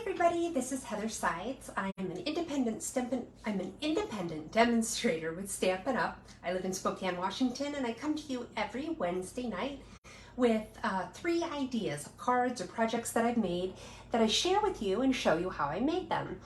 everybody, this is Heather Sides. I'm an independent demonstrator with Stampin' Up. I live in Spokane, Washington, and I come to you every Wednesday night with 3 ideas of cards or projects that I've made that I share with you and show you how I made them.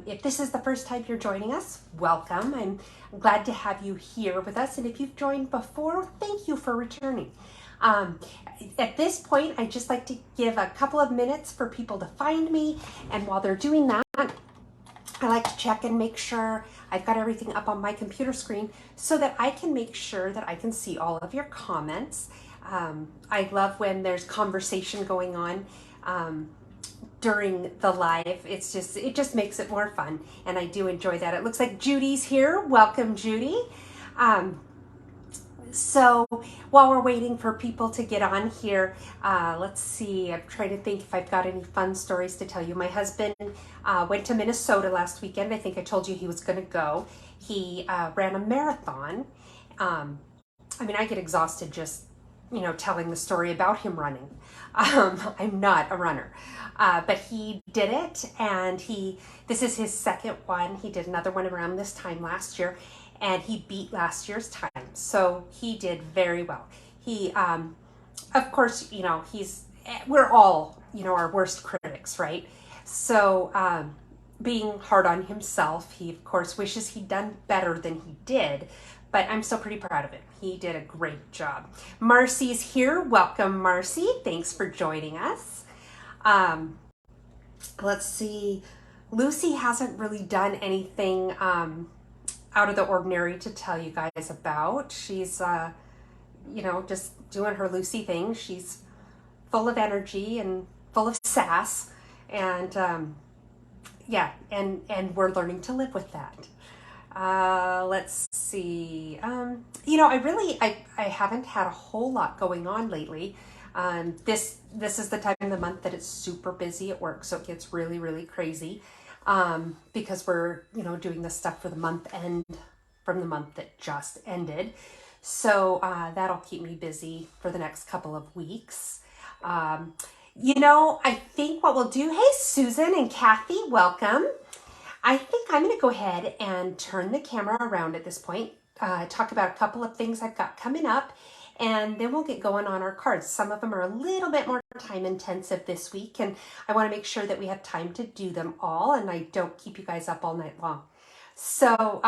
If this is the first time you're joining us, welcome. I'm glad to have you here with us, and if you've joined before, thank you for returning. At this point, I'd just like to give a couple of minutes for people to find me, and while they're doing that, I like to check and make sure I've got everything up on my computer screen so that I can make sure that I can see all of your comments. I love when there's conversation going on during the live. It just makes it more fun, and I do enjoy that. It looks like Judy's here. Welcome, Judy. So while we're waiting for people to get on here, let's see, I'm trying to think if I've got any fun stories to tell you. My husband went to Minnesota last weekend. I think I told you he was going to go. He ran a marathon. I mean, I get exhausted just, telling the story about him running. I'm not a runner, but he did it, and this is his second one. He did another one around this time last year, and he beat last year's time. So he did very well. He, of course, we're all, our worst critics, right? So being hard on himself, he of course wishes he'd done better than he did, but I'm still pretty proud of him. He did a great job. Marcy's here. Welcome, Marcy. Thanks for joining us. Let's see. Lucy hasn't really done anything out of the ordinary to tell you guys about. She's, just doing her Lucy thing. She's full of energy and full of sass, and and we're learning to live with that. Let's see. I haven't had a whole lot going on lately. This is the time of the month that it's super busy at work, so it gets really, really crazy. Because we're, doing this stuff for the month end from the month that just ended. So that'll keep me busy for the next couple of weeks. I think what we'll do, hey, Susan and Kathy, welcome. I think I'm going to go ahead and turn the camera around at this point, talk about a couple of things I've got coming up, and then we'll get going on our cards. Some of them are a little bit more time intensive this week, and I want to make sure that we have time to do them all, and I don't keep you guys up all night long. So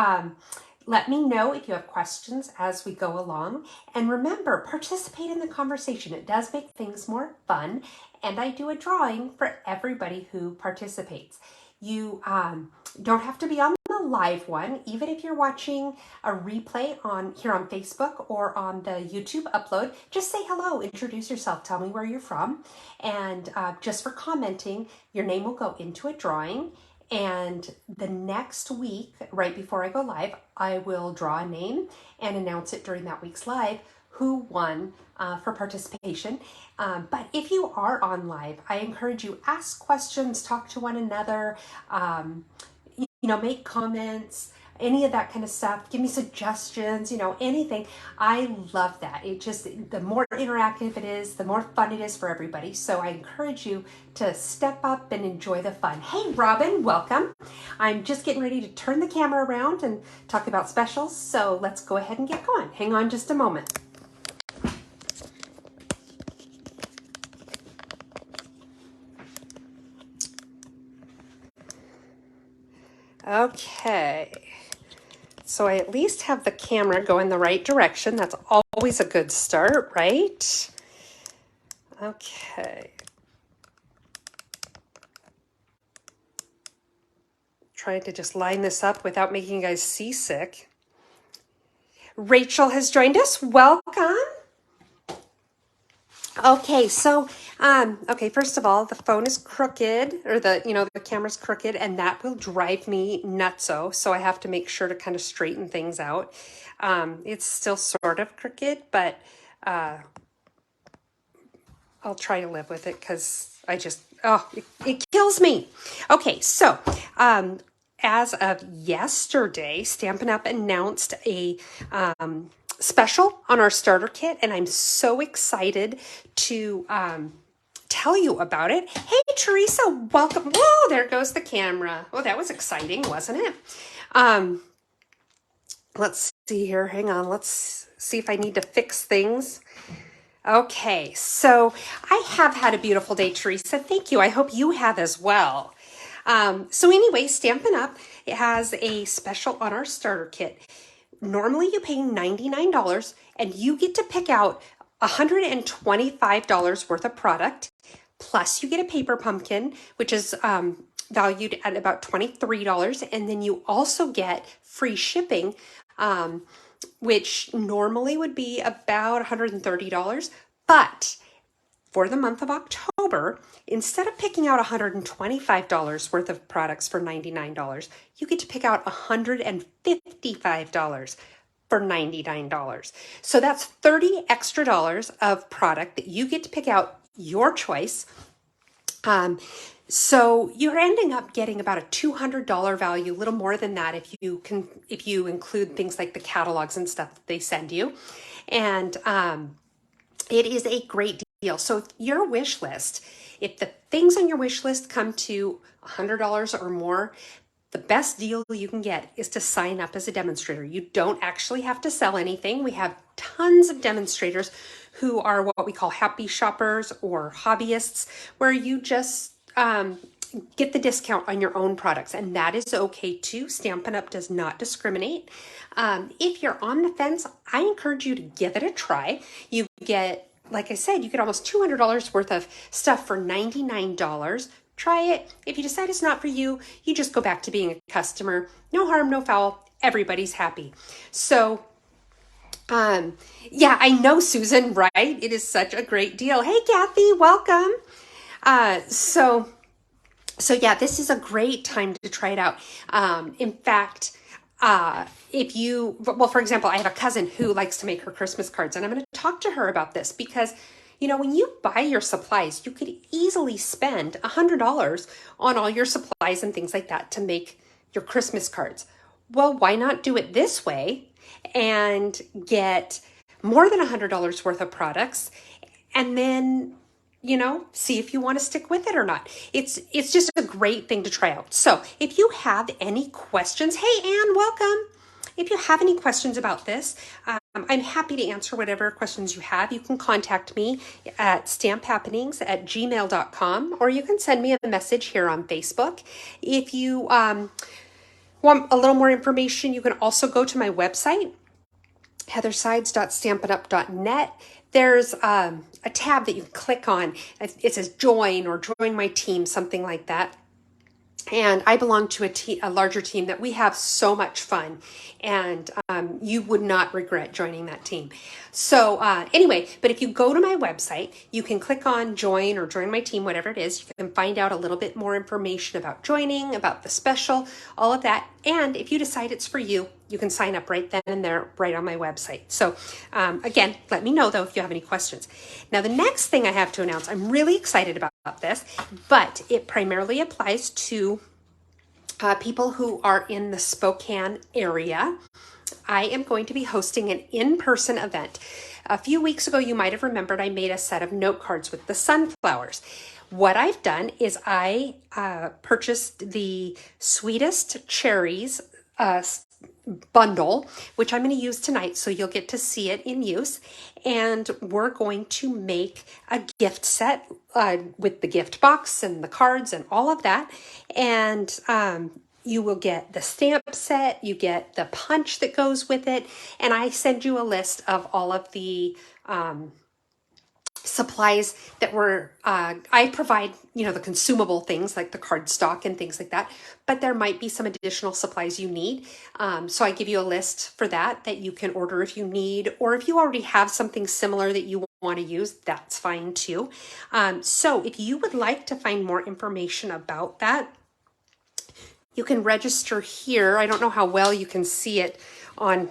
let me know if you have questions as we go along. And remember, participate in the conversation. It does make things more fun, and I do a drawing for everybody who participates. You don't have to be on the live one. Even if you're watching a replay here on Facebook or on the YouTube upload, just say hello, introduce yourself, tell me where you're from. And just for commenting, your name will go into a drawing. And the next week, right before I go live, I will draw a name and announce it during that week's live who won for participation. But if you are on live, I encourage you, ask questions, talk to one another, make comments, any of that kind of stuff. Give me suggestions, anything. I love that. The more interactive it is, the more fun it is for everybody. So I encourage you to step up and enjoy the fun. Hey, Robin, welcome. I'm just getting ready to turn the camera around and talk about specials. So let's go ahead and get going. Hang on just a moment. Okay, so I at least have the camera go in the right direction. That's always a good start, right? Okay. Trying to just line this up without making you guys seasick. Rachel has joined us. Welcome. Okay, so, first of all, the phone is crooked, or the camera's crooked, and that will drive me nutso, so I have to make sure to kind of straighten things out. It's still sort of crooked, but I'll try to live with it, because it kills me. Okay, so, as of yesterday, Stampin' Up! Announced a special on our starter kit, and I'm so excited to tell you about it. Hey, Teresa, welcome. Whoa, there goes the camera. Oh, that was exciting, wasn't it? Let's see here. Hang on. Let's see if I need to fix things. Okay, so I have had a beautiful day, Teresa. Thank you. I hope you have as well. So anyway, Stampin' Up! It has a special on our starter kit. Normally you pay $99 and you get to pick out $125 worth of product. Plus you get a paper pumpkin, which is valued at about $23. And then you also get free shipping, which normally would be about $130. But for the month of October, instead of picking out $125 worth of products for $99, you get to pick out $155 for $99. So that's $30 extra of product that you get to pick out your choice. So you're ending up getting about a $200 value, a little more than that if you include things like the catalogs and stuff that they send you. And it is a great deal. So if your wish list, if the things on your wish list come to $100 or more, the best deal you can get is to sign up as a demonstrator. You don't actually have to sell anything. We have tons of demonstrators who are what we call happy shoppers or hobbyists, where you just get the discount on your own products, and that is okay too. Stampin' Up! Does not discriminate. If you're on the fence, I encourage you to give it a try. You get, like I said, you get almost $200 worth of stuff for $99. Try it. If you decide it's not for you, you just go back to being a customer. No harm, no foul. Everybody's happy. So yeah, I know, Susan, right? It is such a great deal. Hey, Kathy, welcome. So yeah, this is a great time to try it out. In fact, well, for example, I have a cousin who likes to make her Christmas cards, and I'm going to talk to her about this because, you know, when you buy your supplies, you could easily spend $100 on all your supplies and things like that to make your Christmas cards. Well, why not do it this way and get more than $100 worth of products, and then, you know, see if you want to stick with it or not. It's just a great thing to try out. So if you have any questions, hey, Anne, welcome. If you have any questions about this, I'm happy to answer whatever questions you have. You can contact me at stamphappenings@gmail.com, or you can send me a message here on Facebook. If you want a little more information, you can also go to my website, heathersides.stampinup.net. There's a tab that you can click on. It says join or join my team, something like that. And I belong to a larger team that we have so much fun, and you would not regret joining that team. So anyway, but if you go to my website, you can click on join or join my team, whatever it is. You can find out a little bit more information about joining, about the special, all of that. And if you decide it's for you, you can sign up right then and there, right on my website. So again, let me know though if you have any questions. Now, the next thing I have to announce, I'm really excited about this, but it primarily applies to people who are in the Spokane area. I am going to be hosting an in-person event. A few weeks ago, you might have remembered I made a set of note cards with the sunflowers. What I've done is I purchased the Sweetest Cherries bundle, which I'm going to use tonight, so you'll get to see it in use. And we're going to make a gift set with the gift box and the cards and all of that. And you will get the stamp set, you get the punch that goes with it, and I send you a list of all of the supplies that I provide, you know, the consumable things like the cardstock and things like that, but there might be some additional supplies you need. So I give you a list for that you can order if you need, or if you already have something similar that you want to use, that's fine too. So if you would like to find more information about that, you can register here. I don't know how well you can see it on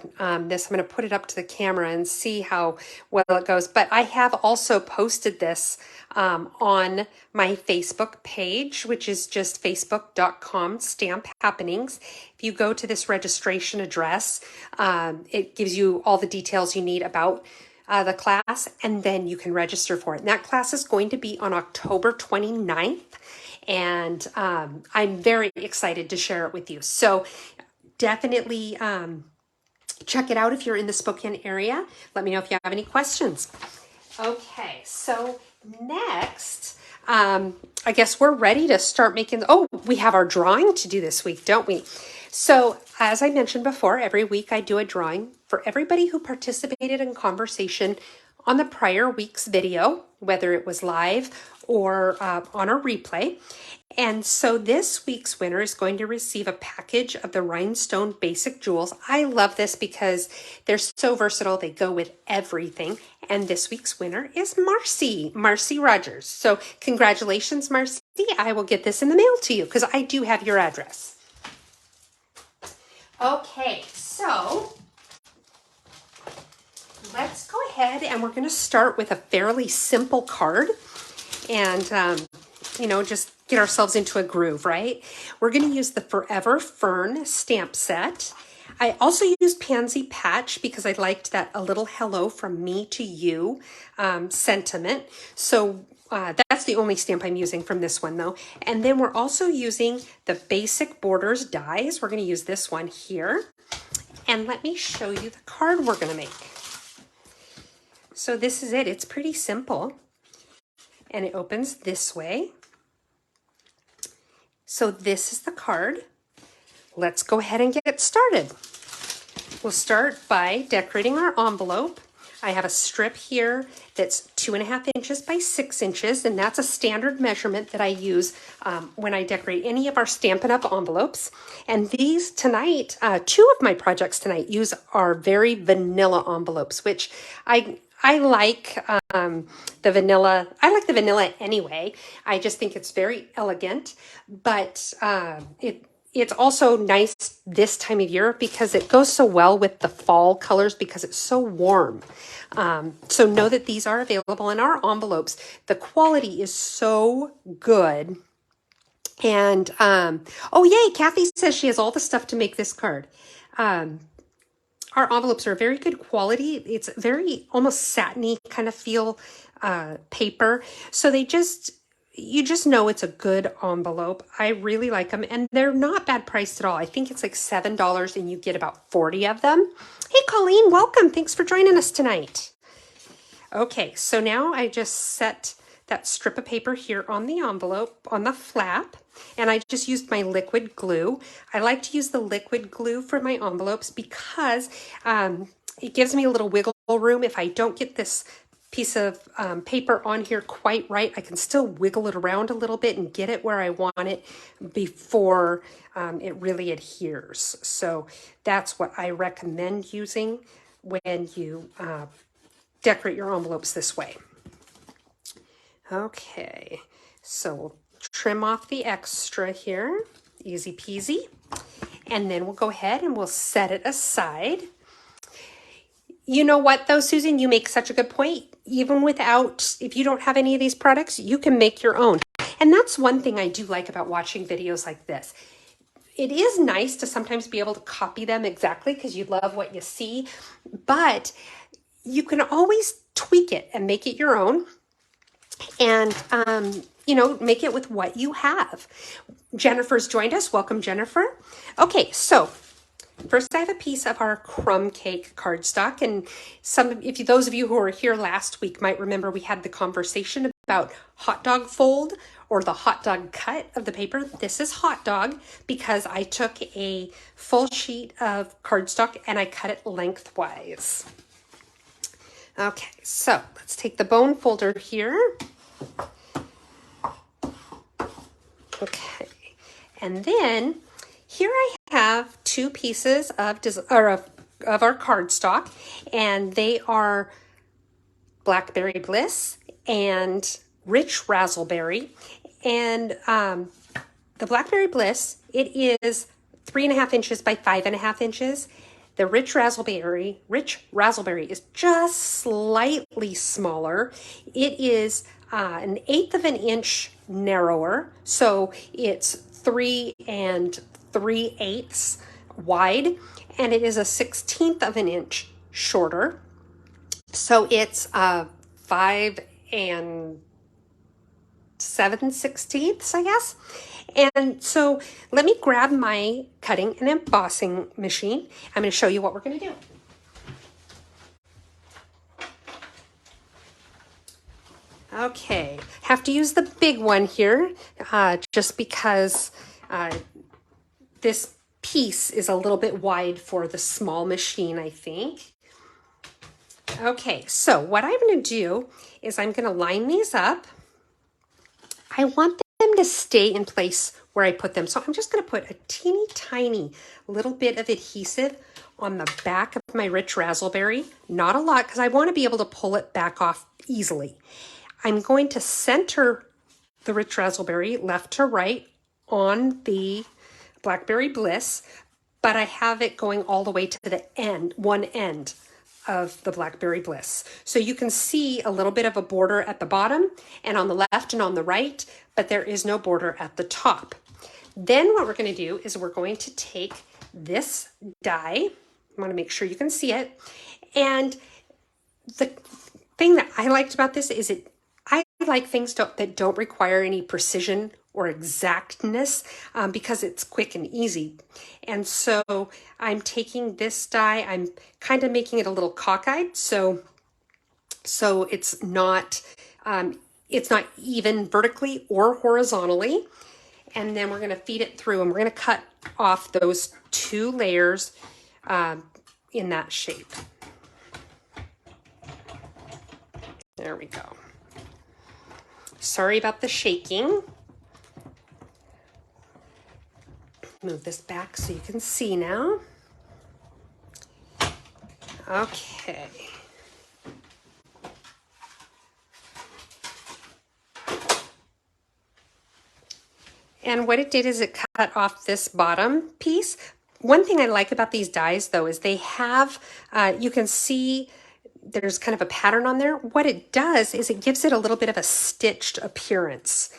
this. I'm going to put it up to the camera and see how well it goes. But I have also posted this on my Facebook page, which is just facebook.com/stamphappenings. If you go to this registration address, it gives you all the details you need about the class, and then you can register for it. And that class is going to be on October 29th. And I'm very excited to share it with you. So definitely check it out if you're in the Spokane area. Let me know if you have any questions. Okay, so next, I guess we're ready to start making, oh, we have our drawing to do this week, don't we? So as I mentioned before, every week I do a drawing for everybody who participated in conversation on the prior week's video, whether it was live or on a replay. And so this week's winner is going to receive a package of the Rhinestone Basic Jewels. I love this because they're so versatile. They go with everything. And this week's winner is Marcy Rogers. So congratulations, Marcy. I will get this in the mail to you because I do have your address. Okay, so let's go ahead and we're going to start with a fairly simple card and, just get ourselves into a groove, right? We're going to use the Forever Fern stamp set. I also used Pansy Patch because I liked that a little hello from me to you sentiment. So that's the only stamp I'm using from this one though. And then we're also using the Basic Borders dies. We're going to use this one here. And let me show you the card we're going to make. So this is it. It's pretty simple. And it opens this way. So this is the card. Let's go ahead and get started. We'll start by decorating our envelope. I have a strip here that's 2.5 inches by 6 inches, and that's a standard measurement that I use when I decorate any of our Stampin' Up! Envelopes. And these tonight, 2 of my projects tonight use our very vanilla envelopes, which I like the vanilla. I like the vanilla anyway. I just think it's very elegant, but it's also nice this time of year because it goes so well with the fall colors because it's so warm. So know that these are available in our envelopes. The quality is so good. And, oh yay, Kathy says she has all the stuff to make this card. Our envelopes are very good quality. It's very almost satiny kind of feel paper. So you just know it's a good envelope. I really like them and they're not bad priced at all. I think it's like $7 and you get about 40 of them. Hey, Colleen, welcome. Thanks for joining us tonight. Okay, so now I just set that strip of paper here on the envelope, on the flap, and I just used my liquid glue. I like to use the liquid glue for my envelopes because it gives me a little wiggle room. If I don't get this piece of paper on here quite right, I can still wiggle it around a little bit and get it where I want it before it really adheres. So that's what I recommend using when you decorate your envelopes this way. Okay, so we'll trim off the extra here, easy peasy. And then we'll go ahead and we'll set it aside. You know what though, Susan, you make such a good point. Even without, if you don't have any of these products, you can make your own. And that's one thing I do like about watching videos like this. It is nice to sometimes be able to copy them exactly because you love what you see, but you can always tweak it and make it your own. And, make it with what you have. Jennifer's joined us. Welcome, Jennifer. Okay, so first I have a piece of our crumb cake cardstock. And those of you who were here last week might remember we had the conversation about hot dog fold or the hot dog cut of the paper. This is hot dog because I took a full sheet of cardstock and I cut it lengthwise. Okay, so let's take the bone folder here. Okay, and then here I have 2 pieces of our cardstock, and they are Blackberry Bliss and Rich Razzleberry. And the Blackberry Bliss, it is 3.5 inches by 5.5 inches. The Rich Razzleberry is just slightly smaller. It is 1/8 of an inch narrower, so it's 3 3/8 wide, and it is 1/16 of an inch shorter. So it's 5 7/16, I guess. And so let me grab my cutting and embossing machine. I'm going to show you what we're going to do. Okay, have to use the big one here just because this piece is a little bit wide for the small machine, I think. Okay, so what I'm going to do is I'm going to line these up. I want them to stay in place where I put them. So I'm just going to put a teeny tiny little bit of adhesive on the back of my rich raspberry. Not a lot, because I want to be able to pull it back off easily. I'm going to center the rich raspberry left to right on the Blackberry Bliss, but I have it going all the way to the end, one end of the Blackberry Bliss. So you can see a little bit of a border at the bottom and on the left and on the right, but there is no border at the top. Then what we're going to do is we're going to take this die. I want to make sure you can see it. And the thing that I liked about this is I like things that don't require any precision or exactness because it's quick and easy. And so I'm taking this die, I'm kind of making it a little cockeyed, so it's not even vertically or horizontally. And then we're going to feed it through, and we're going to cut off those 2 layers in that shape. There we go. Sorry about the shaking. Move this back so you can see now. Okay. And what it did is it cut off this bottom piece. One thing I like about these dies though is they have, you can see there's kind of a pattern on there. What it does is it gives it a little bit of a stitched appearance.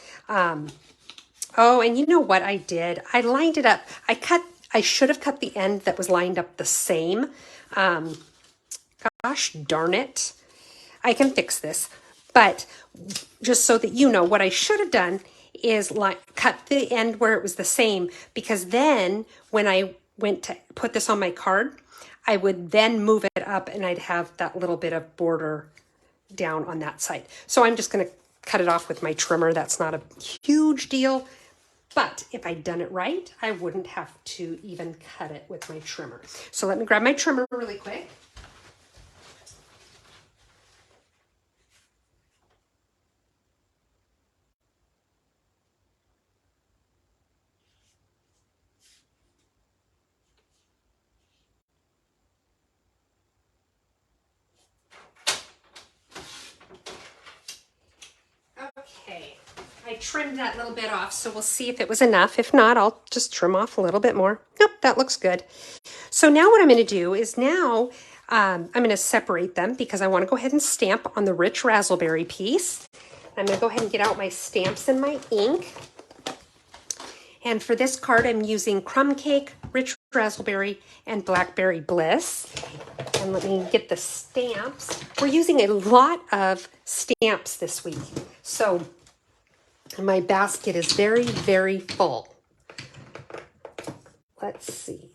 Oh, and you know what I did? I lined it up. I should have cut the end that was lined up the same. Gosh darn it. I can fix this. But just so that you know, what I should have done is cut the end where it was the same, because then when I went to put this on my card, I would then move it up and I'd have that little bit of border down on that side. So I'm just going to cut it off with my trimmer. That's not a huge deal. But if I'd done it right, I wouldn't have to even cut it with my trimmer. So let me grab my trimmer really quick. Okay, I trimmed that little bit off, so we'll see if it was enough. If not, I'll just trim off a little bit more. Nope, that looks good. So now what I'm going to do is I'm going to separate them because I want to go ahead and stamp on the rich raspberry piece. I'm going to go ahead and get out my stamps and my ink. And for this card, I'm using Crumb Cake, Rich Raspberry, and Blackberry Bliss. And let me get the stamps. We're using a lot of stamps this week. So my basket is very, very full. Let's see.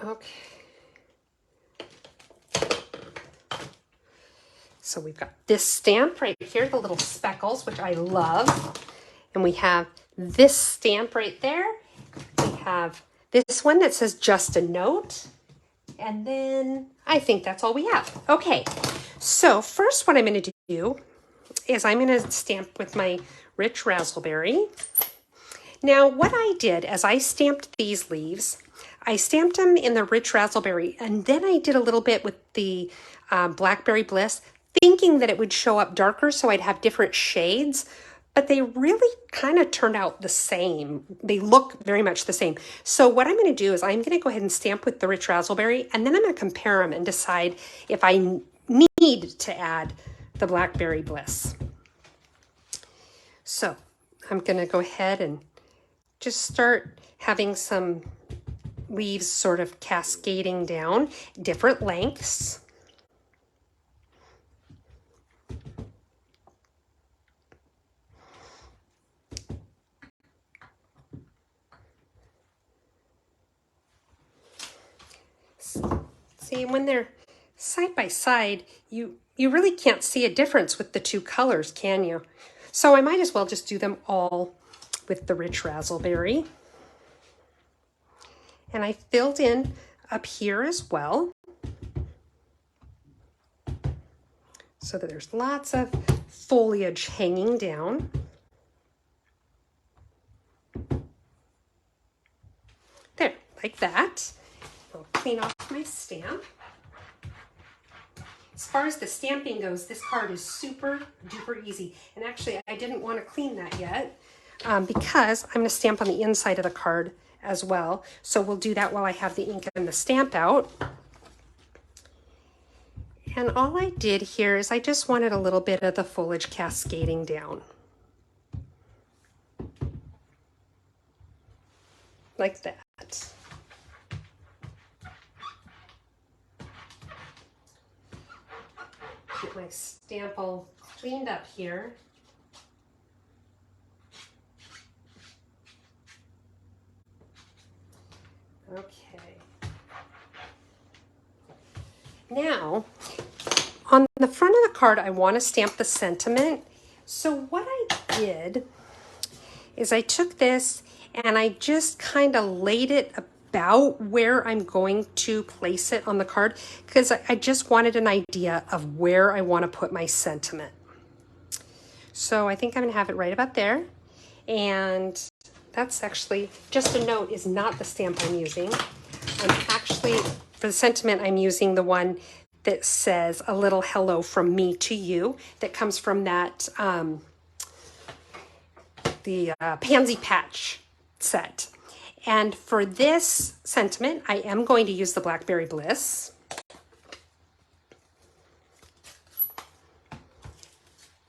Okay. So we've got this stamp right here, the little speckles, which I love. And we have this stamp right there. We have this one that says just a note. And then I think that's all we have. Okay, so first what I'm going to do is I'm going to stamp with my rich raspberry. Now what I did as I stamped these leaves, I stamped them in the rich raspberry, and then I did a little bit with the Blackberry Bliss, thinking that it would show up darker so I'd have different shades, but they really kind of turned out the same. They look very much the same. So what I'm going to do is I'm going to go ahead and stamp with the rich raspberry, and then I'm going to compare them and decide if I need to add the Blackberry Bliss. So I'm going to go ahead and just start having some leaves sort of cascading down, different lengths. See, when they're side by side, you really can't see a difference with the two colors, can you? So I might as well just do them all with the rich raspberry. And I filled in up here as well, so that there's lots of foliage hanging down. There, like that. I'll clean off my stamp. As far as the stamping goes, this card is super duper easy. And actually, I didn't want to clean that yet because I'm going to stamp on the inside of the card as well. So we'll do that while I have the ink and the stamp out. And all I did here is I just wanted a little bit of the foliage cascading down. Like that. Get my stamp all cleaned up here. Okay. Now, on the front of the card, I want to stamp the sentiment. So what I did is I took this and I just kind of laid it about where I'm going to place it on the card because I just wanted an idea of where I want to put my sentiment. So I think I'm going to have it right about there. And that's actually, just a note, is not the stamp I'm using. I'm actually, for the sentiment, I'm using the one that says a little hello from me to you, that comes from that, the Pansy Patch set. And for this sentiment, I am going to use the Blackberry Bliss.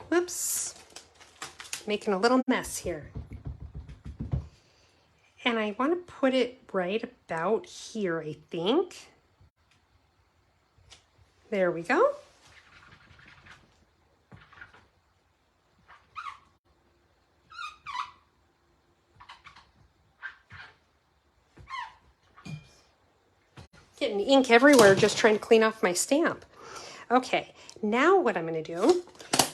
Whoops, making a little mess here. And I want to put it right about here, I think. There we go. Getting ink everywhere just trying to clean off my stamp. Okay, now what I'm going to do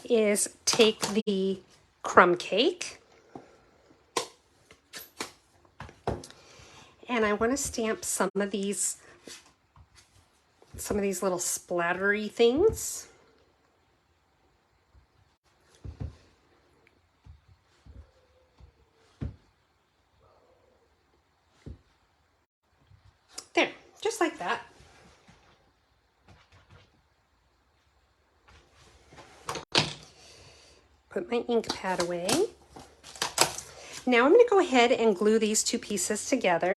is take the crumb cake and I want to stamp some of these little splattery things. There, just like that. Put my ink pad away. Now I'm going to go ahead and glue these two pieces together.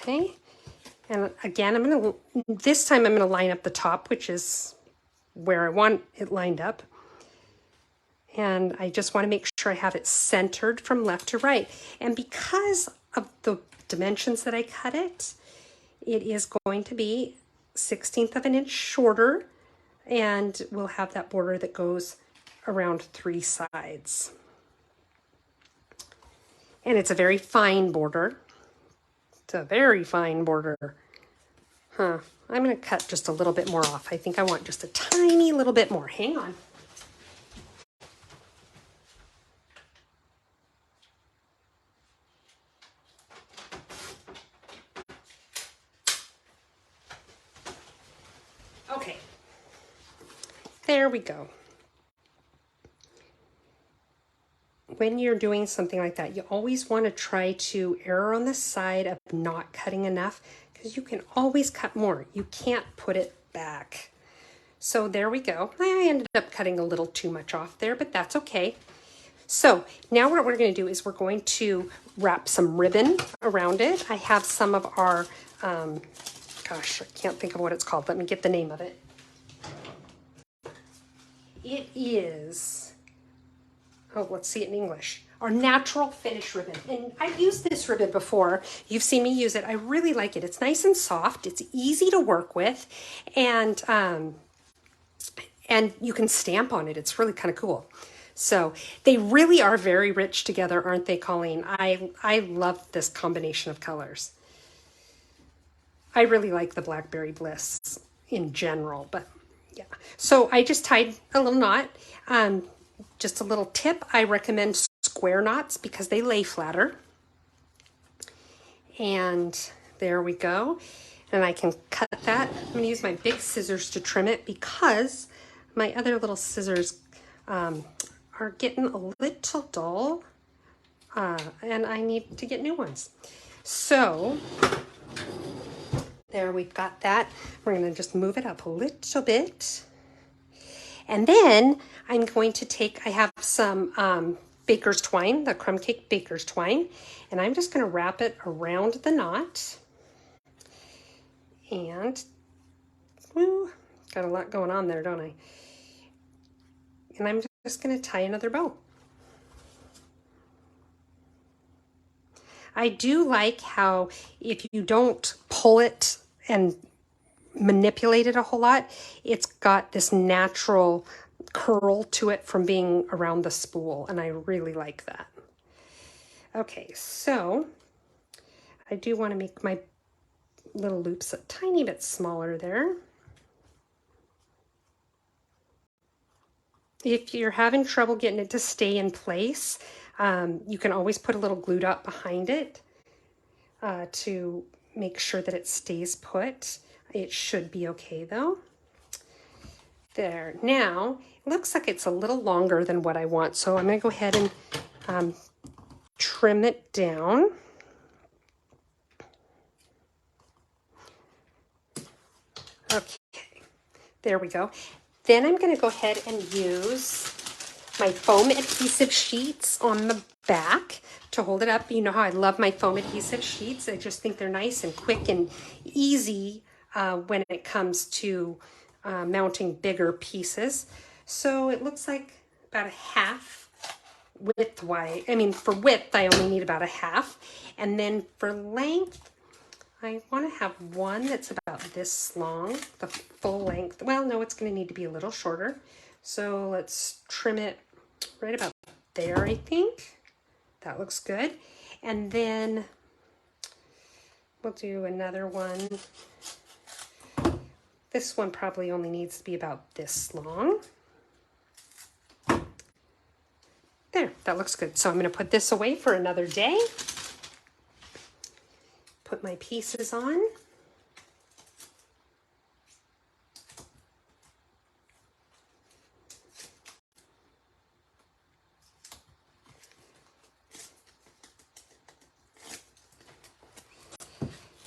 Okay, and again, this time I'm going to line up the top, which is where I want it lined up. And I just want to make sure I have it centered from left to right. And because of the dimensions that I cut it, it is going to be 1/16 of an inch shorter, and we'll have that border that goes around 3 sides. And it's a very fine border. It's a very fine border. I'm going to cut just a little bit more off. I think I want just a tiny little bit more. Hang on. Okay, there we go. When you're doing something like that, you always want to try to err on the side of not cutting enough, because you can always cut more. You can't put it back. So there we go. I ended up cutting a little too much off there, but that's okay. So now what we're going to do is we're going to wrap some ribbon around it. I have some of our, gosh, I can't think of what it's called. Let me get the name of it. It is, oh, let's see it in English. Our natural finish ribbon. And I've used this ribbon before. You've seen me use it. I really like it. It's nice and soft. It's easy to work with. And you can stamp on it. It's really kind of cool. So they really are very rich together, aren't they, Colleen? I love this combination of colors. I really like the Blackberry Bliss in general, but yeah. So I just tied a little knot. Just a little tip, I recommend square knots because they lay flatter. And there we go. And I can cut that. I'm going to use my big scissors to trim it because my other little scissors are getting a little dull. And I need to get new ones. So there, we've got that. We're going to just move it up a little bit. And then I'm going to take, I have some baker's twine, the crumb cake baker's twine, and I'm just going to wrap it around the knot. And, woo, got a lot going on there, don't I? And I'm just going to tie another bow. I do like how if you don't pull it and manipulate it a whole lot, it's got this natural curl to it from being around the spool, and I really like that. Okay, so I do want to make my little loops a tiny bit smaller there. If you're having trouble getting it to stay in place, you can always put a little glue dot behind it to make sure that it stays put. It should be okay though. There, now it looks like it's a little longer than what I want, so I'm going to go ahead and trim it down. Okay, there we go. Then I'm going to go ahead and use my foam adhesive sheets on the back to hold it up. You know how I love my foam adhesive sheets. I just think they're nice and quick and easy when it comes to mounting bigger pieces. So it looks like about a half width-wise. I mean, for width, I only need about a half. And then for length, I want to have one that's about this long, the full length. Well, no, it's going to need to be a little shorter. So let's trim it right about there, I think. That looks good. And then we'll do another one. This one probably only needs to be about this long. There, that looks good. So I'm going to put this away for another day. Put my pieces on.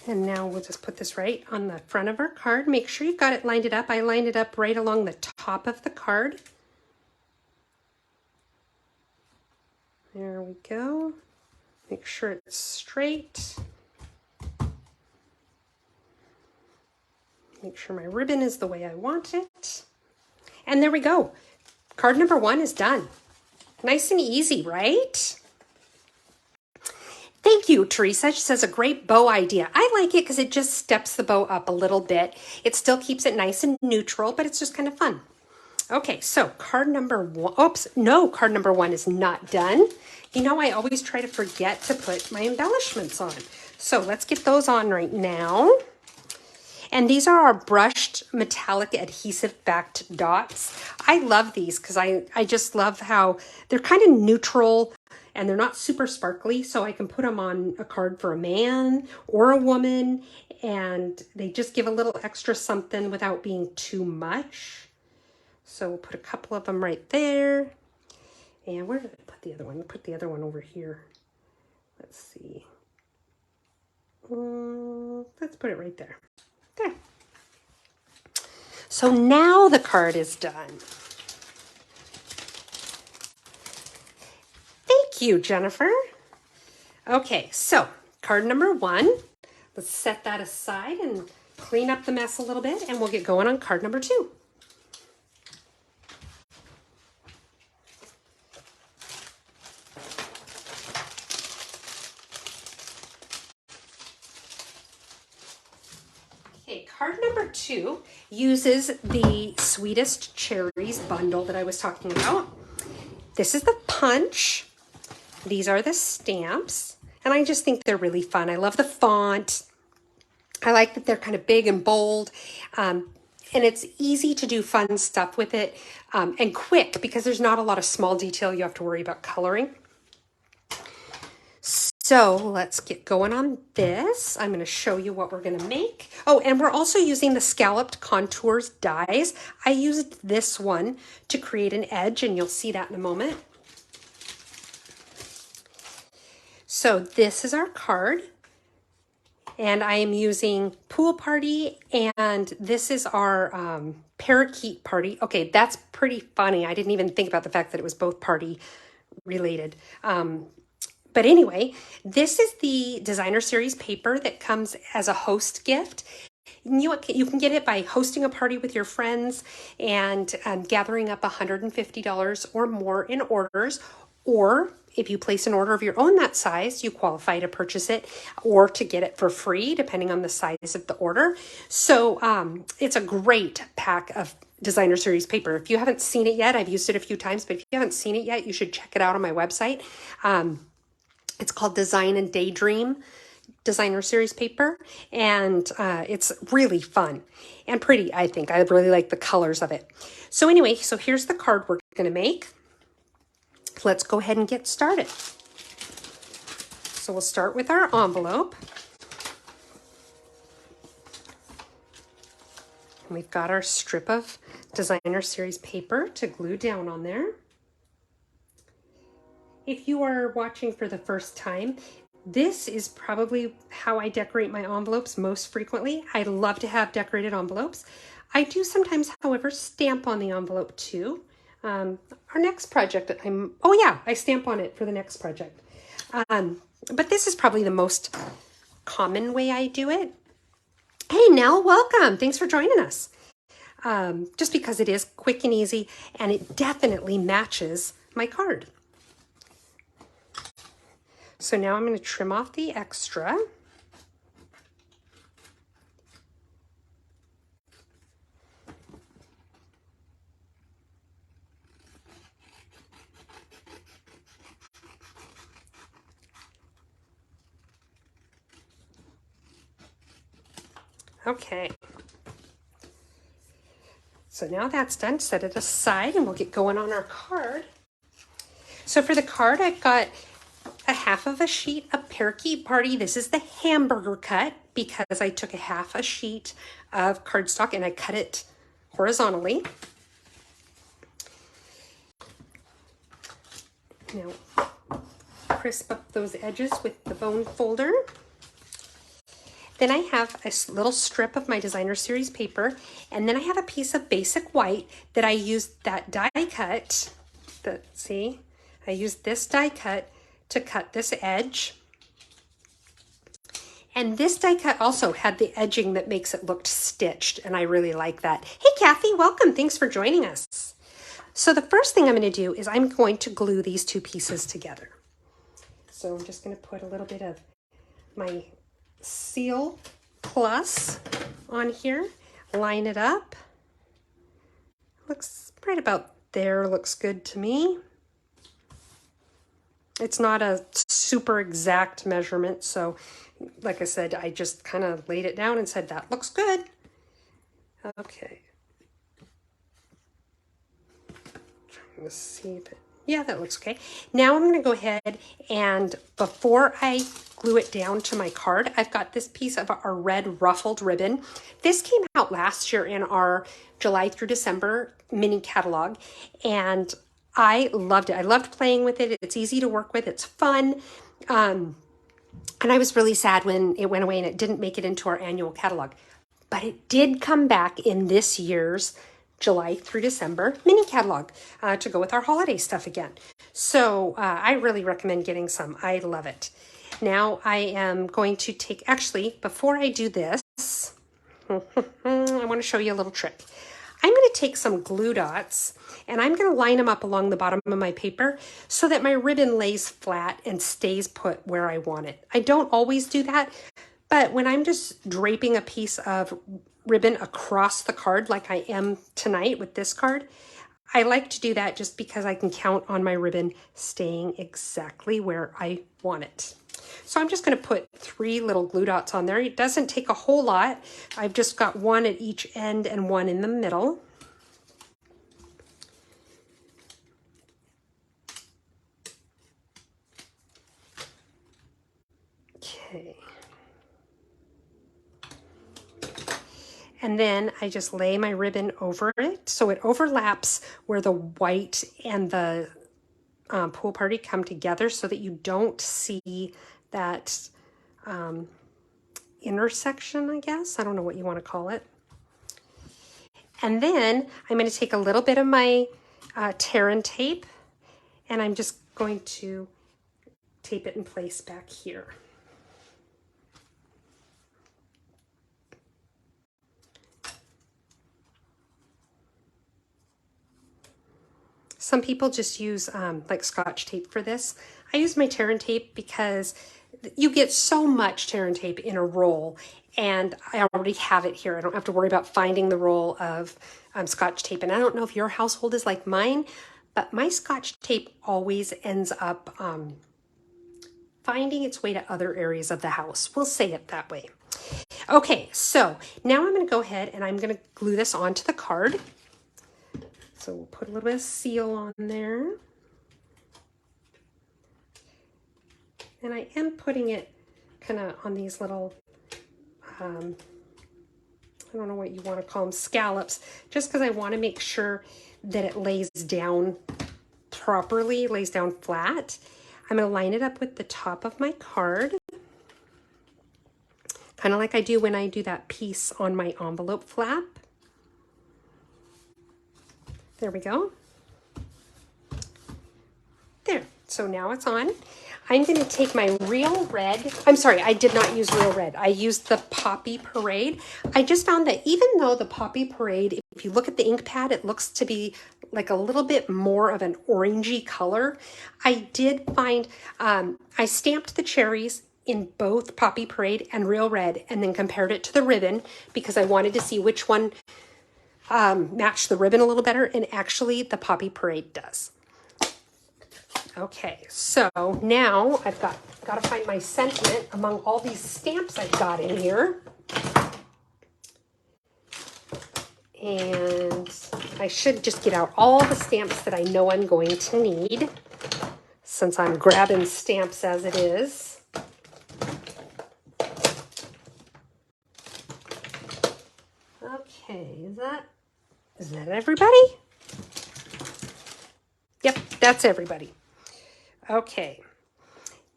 And now we'll just put this right on the front of our card. Make sure you've got it lined it up. I lined it up right along the top of the card. There we go. Make sure it's straight. Make sure my ribbon is the way I want it. And there we go. Card number 1 is done. Nice and easy, right? Thank you, Teresa. She says a great bow idea. I like it because it just steps the bow up a little bit. It still keeps it nice and neutral, but it's just kind of fun. Okay, so card number 1. Oops, no, card number 1 is not done. You know, I always try to forget to put my embellishments on. So let's get those on right now. And these are our brushed metallic adhesive backed dots. I love these because I just love how they're kind of neutral and they're not super sparkly, so I can put them on a card for a man or a woman, and they just give a little extra something without being too much. So we'll put a couple of them right there. And where did I put the other one? Put the other one over here. Let's see. Let's put it right there. There. So now the card is done. Thank you, Jennifer. Okay, so card number 1. Let's set that aside and clean up the mess a little bit, and we'll get going on card number 2. Okay, card number 2 uses the Sweetest Cherries bundle that I was talking about. This is the punch. These are the stamps. And I just think they're really fun. I love the font. I like that they're kind of big and bold. And it's easy to do fun stuff with it and quick because there's not a lot of small detail you have to worry about coloring. So let's get going on this. I'm going to show you what we're going to make. Oh, and we're also using the Scalloped Contours dies. I used this one to create an edge, and you'll see that in a moment. So this is our card, and I am using Pool Party, and this is our Parakeet Party. Okay, that's pretty funny. I didn't even think about the fact that it was both party related. But anyway, this is the designer series paper that comes as a host gift. You can get it by hosting a party with your friends and gathering up $150 or more in orders. Or if you place an order of your own that size, you qualify to purchase it or to get it for free, depending on the size of the order. So it's a great pack of designer series paper. If you haven't seen it yet, I've used it a few times, but if you haven't seen it yet, you should check it out on my website. It's called Design and Daydream designer series paper, and it's really fun and pretty, I think. I really like the colors of it. So anyway, so here's the card we're going to make. Let's go ahead and get started. So we'll start with our envelope. And we've got our strip of designer series paper to glue down on there. If you are watching for the first time, this is probably how I decorate my envelopes most frequently. I love to have decorated envelopes. I do sometimes, however, stamp on the envelope too. Our next project, I stamp on it for the next project. But this is probably the most common way I do it. Hey, Nell, welcome. Thanks for joining us. Just because it is quick and easy, and it definitely matches my card. So now I'm going to trim off the extra. Okay. So now that's done, set it aside and we'll get going on our card. So for the card, I've got a half of a sheet of Parakeet Party. This is the hamburger cut because I took a half a sheet of cardstock and I cut it horizontally. Now, crisp up those edges with the bone folder. Then I have a little strip of my designer series paper, and then I have a piece of basic white that I used that die cut. I used this die cut to cut this edge. And this die cut also had the edging that makes it look stitched, and I really like that. Hey, Kathy, welcome. Thanks for joining us. So the first thing I'm going to do is I'm going to glue these two pieces together. So I'm just going to put a little bit of my Seal Plus on here, line it up. Looks right about there, looks good to me. It's not a super exact measurement, so like I said, I just kind of laid it down and said, that looks good. Okay. Trying to see if it, yeah, that looks okay. Now I'm going to go ahead and before I glue it down to my card, I've got this piece of our red ruffled ribbon. This came out last year in our July through December mini catalog, and I loved it. I loved playing with it. It's easy to work with. It's fun. And I was really sad when it went away and it didn't make it into our annual catalog. But it did come back in this year's July through December mini catalog to go with our holiday stuff again. So I really recommend getting some. I love it. Now I am going to take, actually, before I do this, I want to show you a little trick. I'm going to take some glue dots and I'm going to line them up along the bottom of my paper so that my ribbon lays flat and stays put where I want it. I don't always do that, but when I'm just draping a piece of ribbon across the card like I am tonight with this card. I like to do that just because I can count on my ribbon staying exactly where I want it. So I'm just going to put 3 little glue dots on there. It doesn't take a whole lot. I've just got 1 at each end and 1 in the middle. Okay. And then I just lay my ribbon over it so it overlaps where the white and the pool party come together so that you don't see that intersection, I guess. I don't know what you want to call it. And then I'm going to take a little bit of my tear and tape, and I'm just going to tape it in place back here. Some people just use like Scotch tape for this. I use my tear and tape because you get so much tear and tape in a roll, and I already have it here. I don't have to worry about finding the roll of Scotch tape. And I don't know if your household is like mine, but my Scotch tape always ends up finding its way to other areas of the house. We'll say it that way. Okay, so now I'm going to go ahead and I'm going to glue this onto the card. So we'll put a little bit of seal on there. And I am putting it kind of on these little, I don't know what you want to call them, scallops, just because I want to make sure that it lays down properly, lays down flat. I'm going to line it up with the top of my card, kind of like I do when I do that piece on my envelope flap. There we go. There, so now it's on. I'm going to take my Real Red. I'm sorry, I did not use Real Red. I used the Poppy Parade. I just found that even though the Poppy Parade, if you look at the ink pad, it looks to be like a little bit more of an orangey color. I did find, I stamped the cherries in both Poppy Parade and Real Red and then compared it to the ribbon because I wanted to see which one matched the ribbon a little better, and actually the Poppy Parade does. Okay, so now I've got to find my sentiment among all these stamps I've got in here. And I should just get out all the stamps that I know I'm going to need, since I'm grabbing stamps as it is. Okay, is that everybody? Yep, that's everybody. Okay,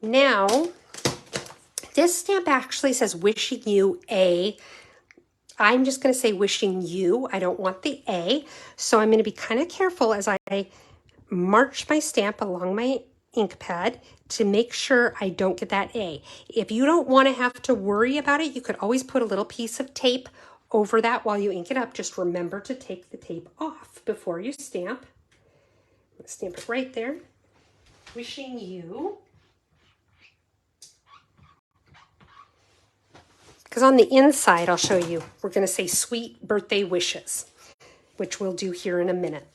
now this stamp actually says wishing you a. I'm just going to say wishing you. I don't want the A. So I'm going to be kind of careful as I march my stamp along my ink pad to make sure I don't get that A. If you don't want to have to worry about it, you could always put a little piece of tape over that while you ink it up. Just remember to take the tape off before you stamp. Stamp it right there. Wishing you. Because on the inside, I'll show you, we're going to say sweet birthday wishes, which we'll do here in a minute.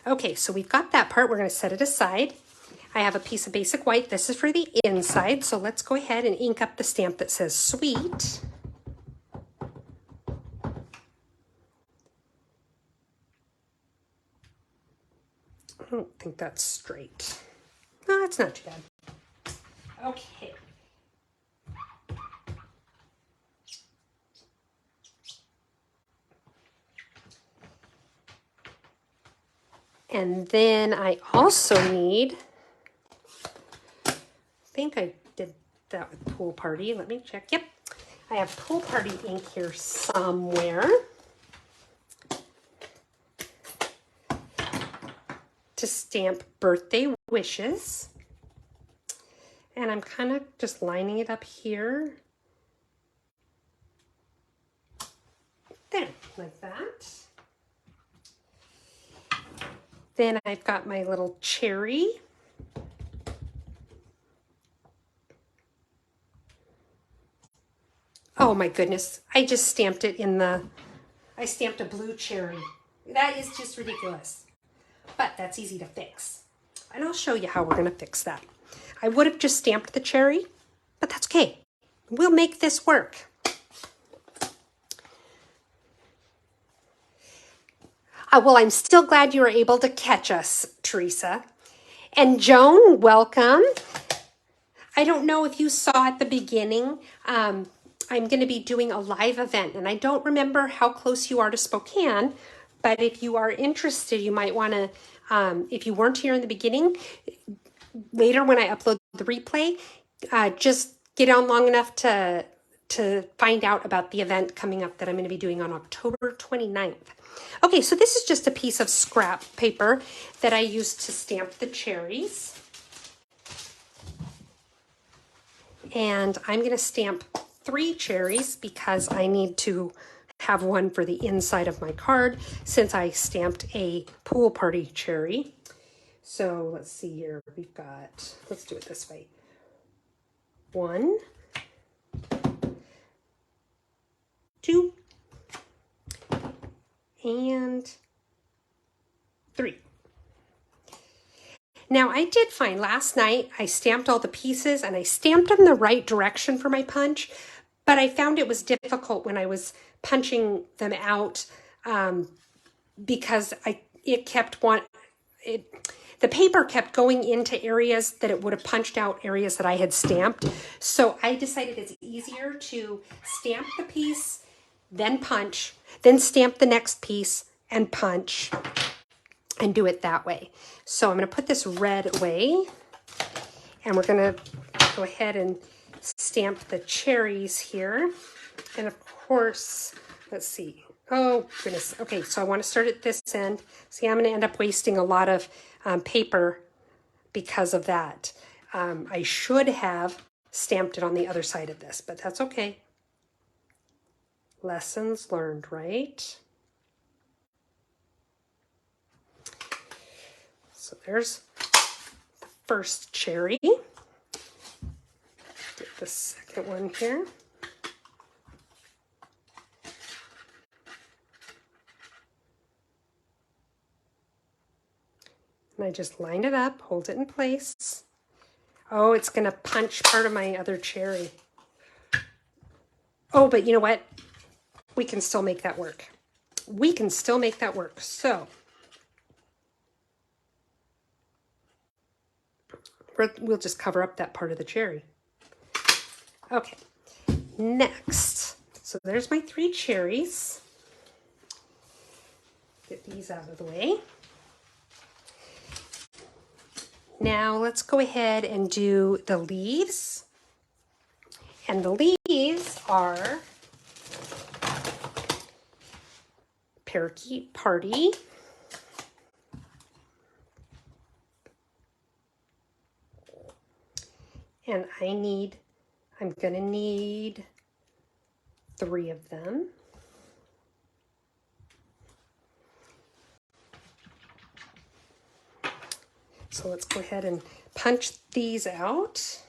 Okay, so we've got that part. We're going to set it aside. I have a piece of basic white. This is for the inside. So let's go ahead and ink up the stamp that says sweet. I don't think that's straight. No, that's not too bad. Okay. And then I also need, I think I did that with Pool Party. Let me check. Yep. I have Pool Party ink here somewhere to stamp birthday wishes. And I'm kind of just lining it up here. There, like that. Then I've got my little cherry. Oh my goodness, I just stamped it in the I stamped a blue cherry. That is just ridiculous. But that's easy to fix. And I'll show you how we're going to fix that. I would have just stamped the cherry, but that's okay. We'll make this work. Well, I'm still glad you were able to catch us, Teresa. And Joan, welcome. I don't know if you saw at the beginning, I'm going to be doing a live event, and I don't remember how close you are to Spokane, but if you are interested, you might want to, if you weren't here in the beginning, later when I upload the replay, just get on long enough to find out about the event coming up that I'm going to be doing on October 29th. Okay, so this is just a piece of scrap paper that I used to stamp the cherries. And I'm going to stamp 3 cherries because I need to have one for the inside of my card since I stamped a pool party cherry. So let's see here. We've got, let's do it this way. 1, 2, and 3. Now I did find last night I stamped all the pieces and I stamped them the right direction for my punch, but I found it was difficult when I was punching them out because the paper kept going into areas that it would have punched out areas that I had stamped. So I decided it's easier to stamp the piece, then punch, then stamp the next piece and punch and do it that way. So I'm going to put this red away and we're going to go ahead and stamp the cherries here. And of course, let's see. Oh, goodness. Okay, so I want to start at this end. See, I'm going to end up wasting a lot of paper because of that. I should have stamped it on the other side of this, but that's okay. Lessons learned, right? So there's the first cherry. Get the second one here. And I just line it up, hold it in place. Oh, it's going to punch part of my other cherry. Oh, but you know what? We can still make that work. We can still make that work. So we'll just cover up that part of the cherry. Okay, next. So there's my 3 cherries. Get these out of the way. Now let's go ahead and do the leaves. And the leaves are Parakeet Party. And I'm gonna need 3 of them. So let's go ahead and punch these out.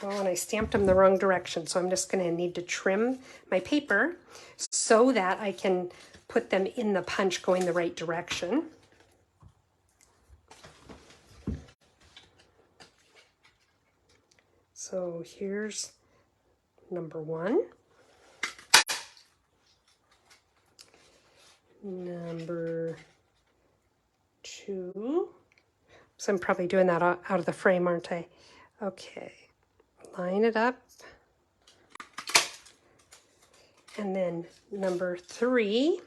Oh, and I stamped them the wrong direction, so I'm just going to need to trim my paper so that I can put them in the punch going the right direction. So here's number 1. Number 2. So I'm probably doing that out of the frame, aren't I? Okay. Line it up. And then number 3.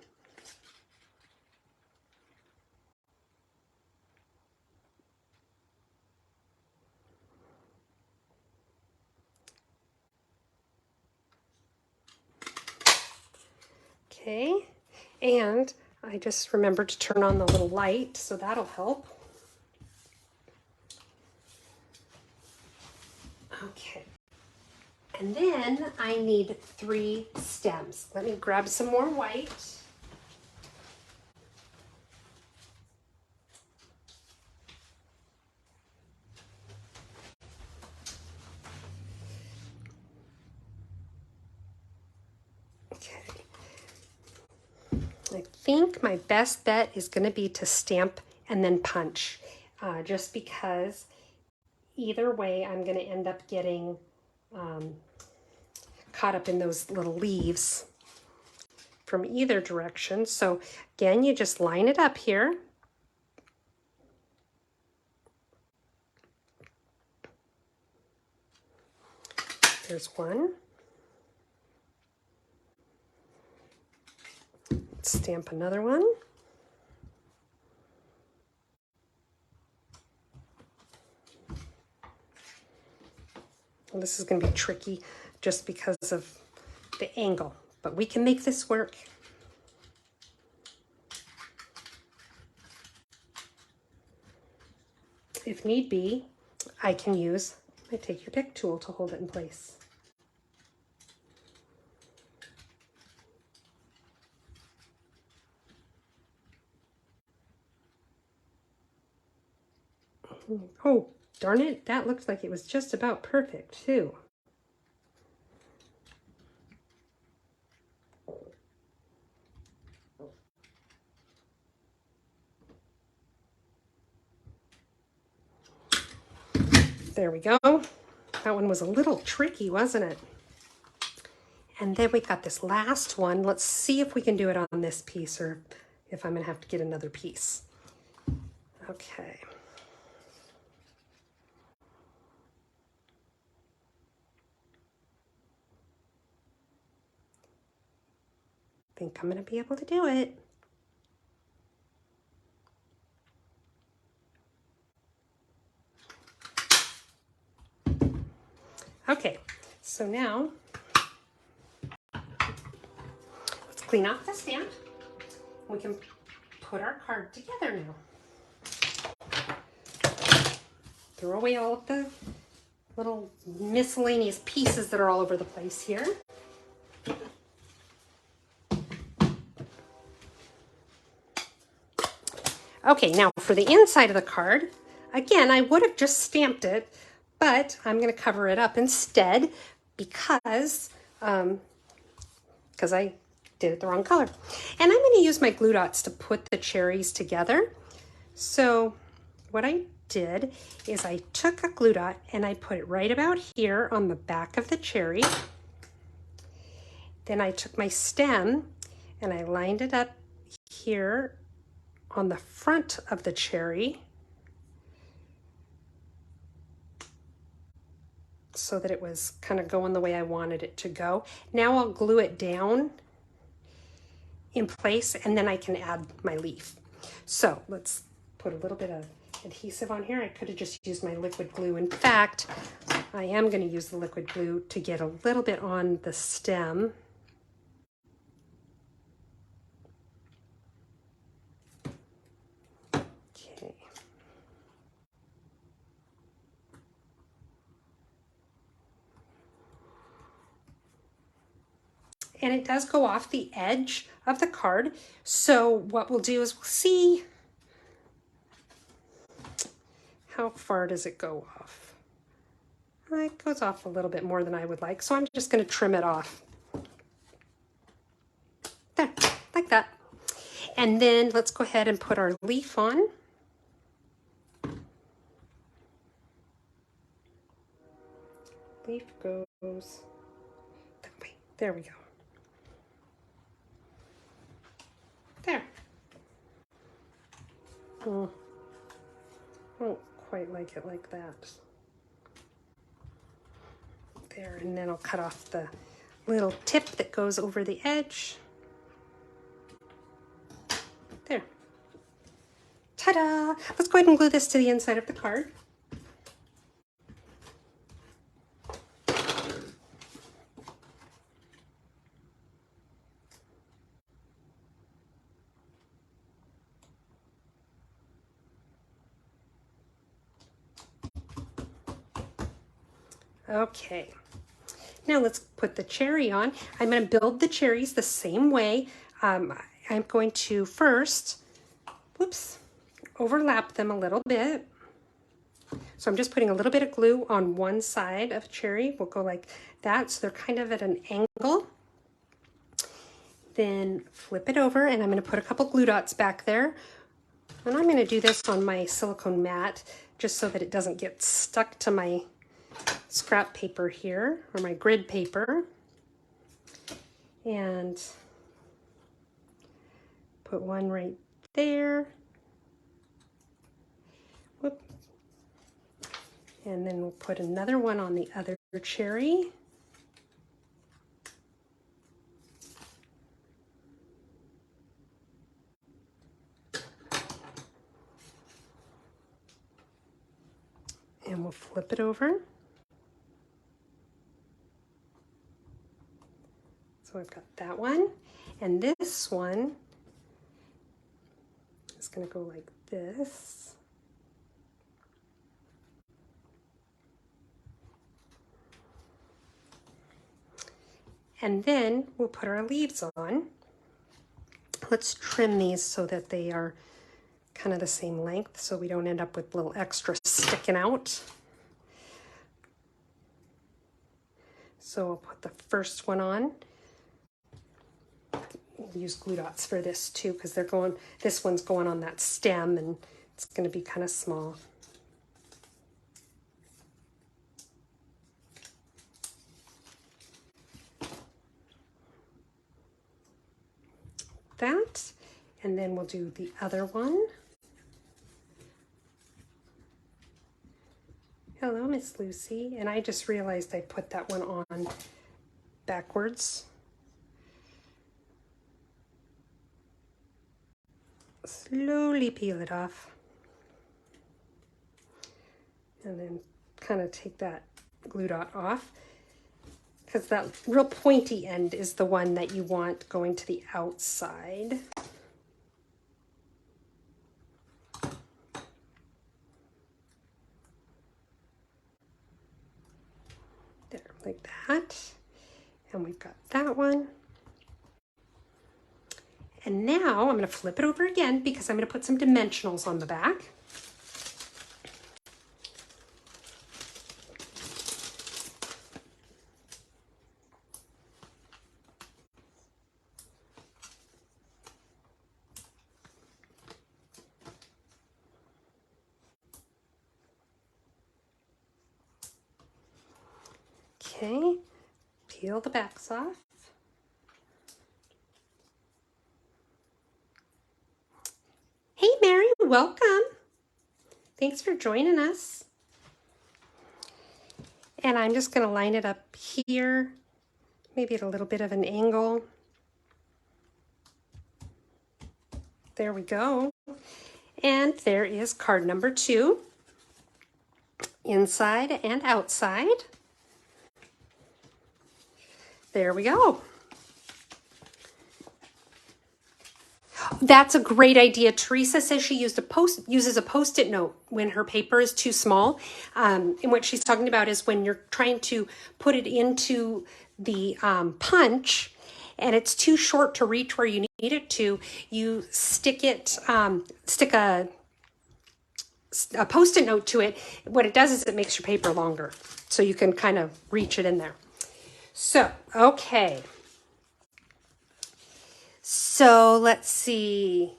Okay. And I just remembered to turn on the little light, so that'll help. Okay. And then I need 3 stems. Let me grab some more white. Okay. I think my best bet is going to be to stamp and then punch, just because either way I'm going to end up getting caught up in those little leaves from either direction. So again, you just line it up here. There's one. Stamp another one. Well, this is going to be tricky just because of the angle, but we can make this work. If need be, I can use my Take Your Pick tool to hold it in place. Oh, darn it, that looks like it was just about perfect too. There we go. That one was a little tricky, wasn't it? And then we got this last one. Let's see if we can do it on this piece or if I'm going to have to get another piece. Okay. I think I'm going to be able to do it. Okay, so now let's clean off the stamp. We can put our card together now. Throw away all of the little miscellaneous pieces that are all over the place here. Okay, now for the inside of the card, again, I would have just stamped it, but I'm going to cover it up instead because I did it the wrong color. And I'm going to use my glue dots to put the cherries together. So what I did is I took a glue dot and I put it right about here on the back of the cherry. Then I took my stem and I lined it up here on the front of the cherry so that it was kind of going the way I wanted it to go. Now I'll glue it down in place and then I can add my leaf. So let's put a little bit of adhesive on here. I could have just used my liquid glue. In fact, I am going to use the liquid glue to get a little bit on the stem. Okay. And it does go off the edge of the card. So what we'll do is we'll see how far does it go off. It goes off a little bit more than I would like, so I'm just going to trim it off. There, like that. And then let's go ahead and put our leaf on. Leaf goes that way. There we go. There. I don't quite like it like that. There, and then I'll cut off the little tip that goes over the edge. There. Ta-da! Let's go ahead and glue this to the inside of the card. Okay, now let's put the cherry on. I'm going to build the cherries the same way. I'm going to first, overlap them a little bit. So I'm just putting a little bit of glue on one side of cherry. We'll go like that, so they're kind of at an angle. Then flip it over, and I'm going to put a couple glue dots back there. And I'm going to do this on my silicone mat just so that it doesn't get stuck to my scrap paper here, or my grid paper. And put one right there. Whoop. And then we'll put another one on the other cherry. And we'll flip it over. So I've got that one, and this one is going to go like this. And then we'll put our leaves on. Let's trim these so that they are kind of the same length so we don't end up with little extra sticking out. So I'll put the first one on. We'll use glue dots for this too because this one's going on that stem and it's going to be kind of small. That, and then we'll do the other one. Hello, Miss Lucy. And I just realized I put that one on backwards. Slowly peel it off. And then kind of take that glue dot off, because that real pointy end is the one that you want going to the outside. There, like that. And we've got that one. And now I'm going to flip it over again because I'm going to put some dimensionals on the back. Okay, peel the backs off. Hey Mary, welcome. Thanks for joining us. And I'm just going to line it up here, maybe at a little bit of an angle. There we go. And there is card number 2, inside and outside. There we go. That's a great idea. Teresa says she uses a Post-it note when her paper is too small. And what she's talking about is when you're trying to put it into the punch and it's too short to reach where you need it to, you stick a Post-it note to it. What it does is it makes your paper longer, so you can kind of reach it in there. So, okay. So let's see.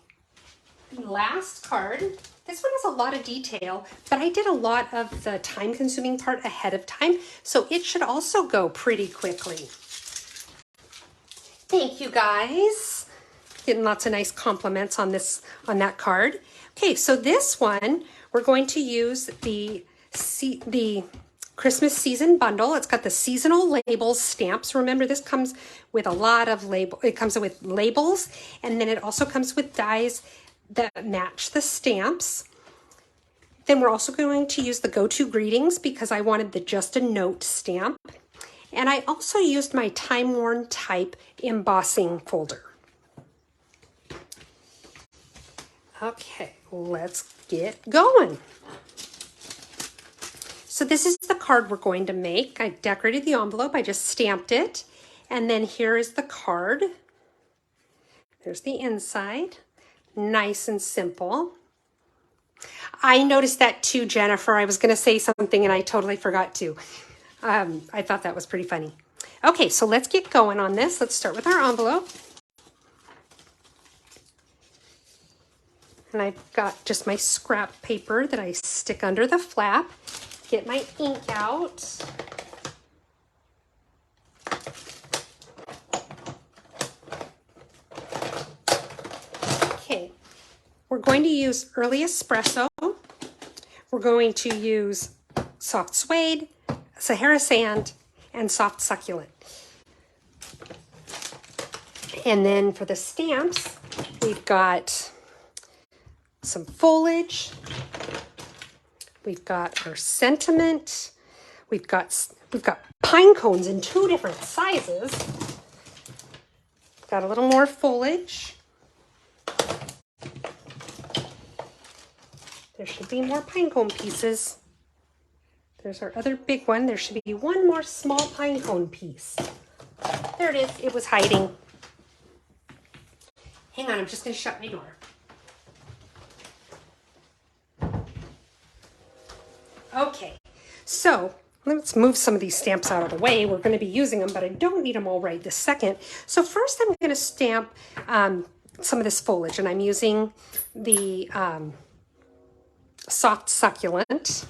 Last card. This one has a lot of detail, but I did a lot of the time-consuming part ahead of time, so it should also go pretty quickly. Thank you guys. Getting lots of nice compliments on that card. Okay, so this one we're going to use the Christmas season bundle. It's got the seasonal labels stamps. Remember, this comes with a lot of it comes with labels, and then it also comes with dies that match the stamps. Then we're also going to use the go-to greetings because I wanted the just a note stamp. And I also used my time-worn type embossing folder. Okay, let's get going. So this is the card we're going to make. I decorated the envelope. I just stamped it. And then here is the card. There's the inside. Nice and simple. I noticed that too, Jennifer. I was going to say something and I totally forgot to. I thought that was pretty funny. Okay, so let's get going on this. Let's start with our envelope. And I've got just my scrap paper that I stick under the flap. Get my ink out. Okay, we're going to use early espresso. We're going to use soft suede, Sahara sand, and soft succulent. And then for the stamps, we've got some foliage. We've got our sentiment. We've got pine cones in 2 different sizes. Got a little more foliage. There should be more pine cone pieces. There's our other big one. There should be one more small pine cone piece. There it is. It was hiding. Hang on, I'm just going to shut my door. Okay, so let's move some of these stamps out of the way. We're going to be using them, but I don't need them all right this second. So first I'm going to stamp some of this foliage, and I'm using the soft succulent.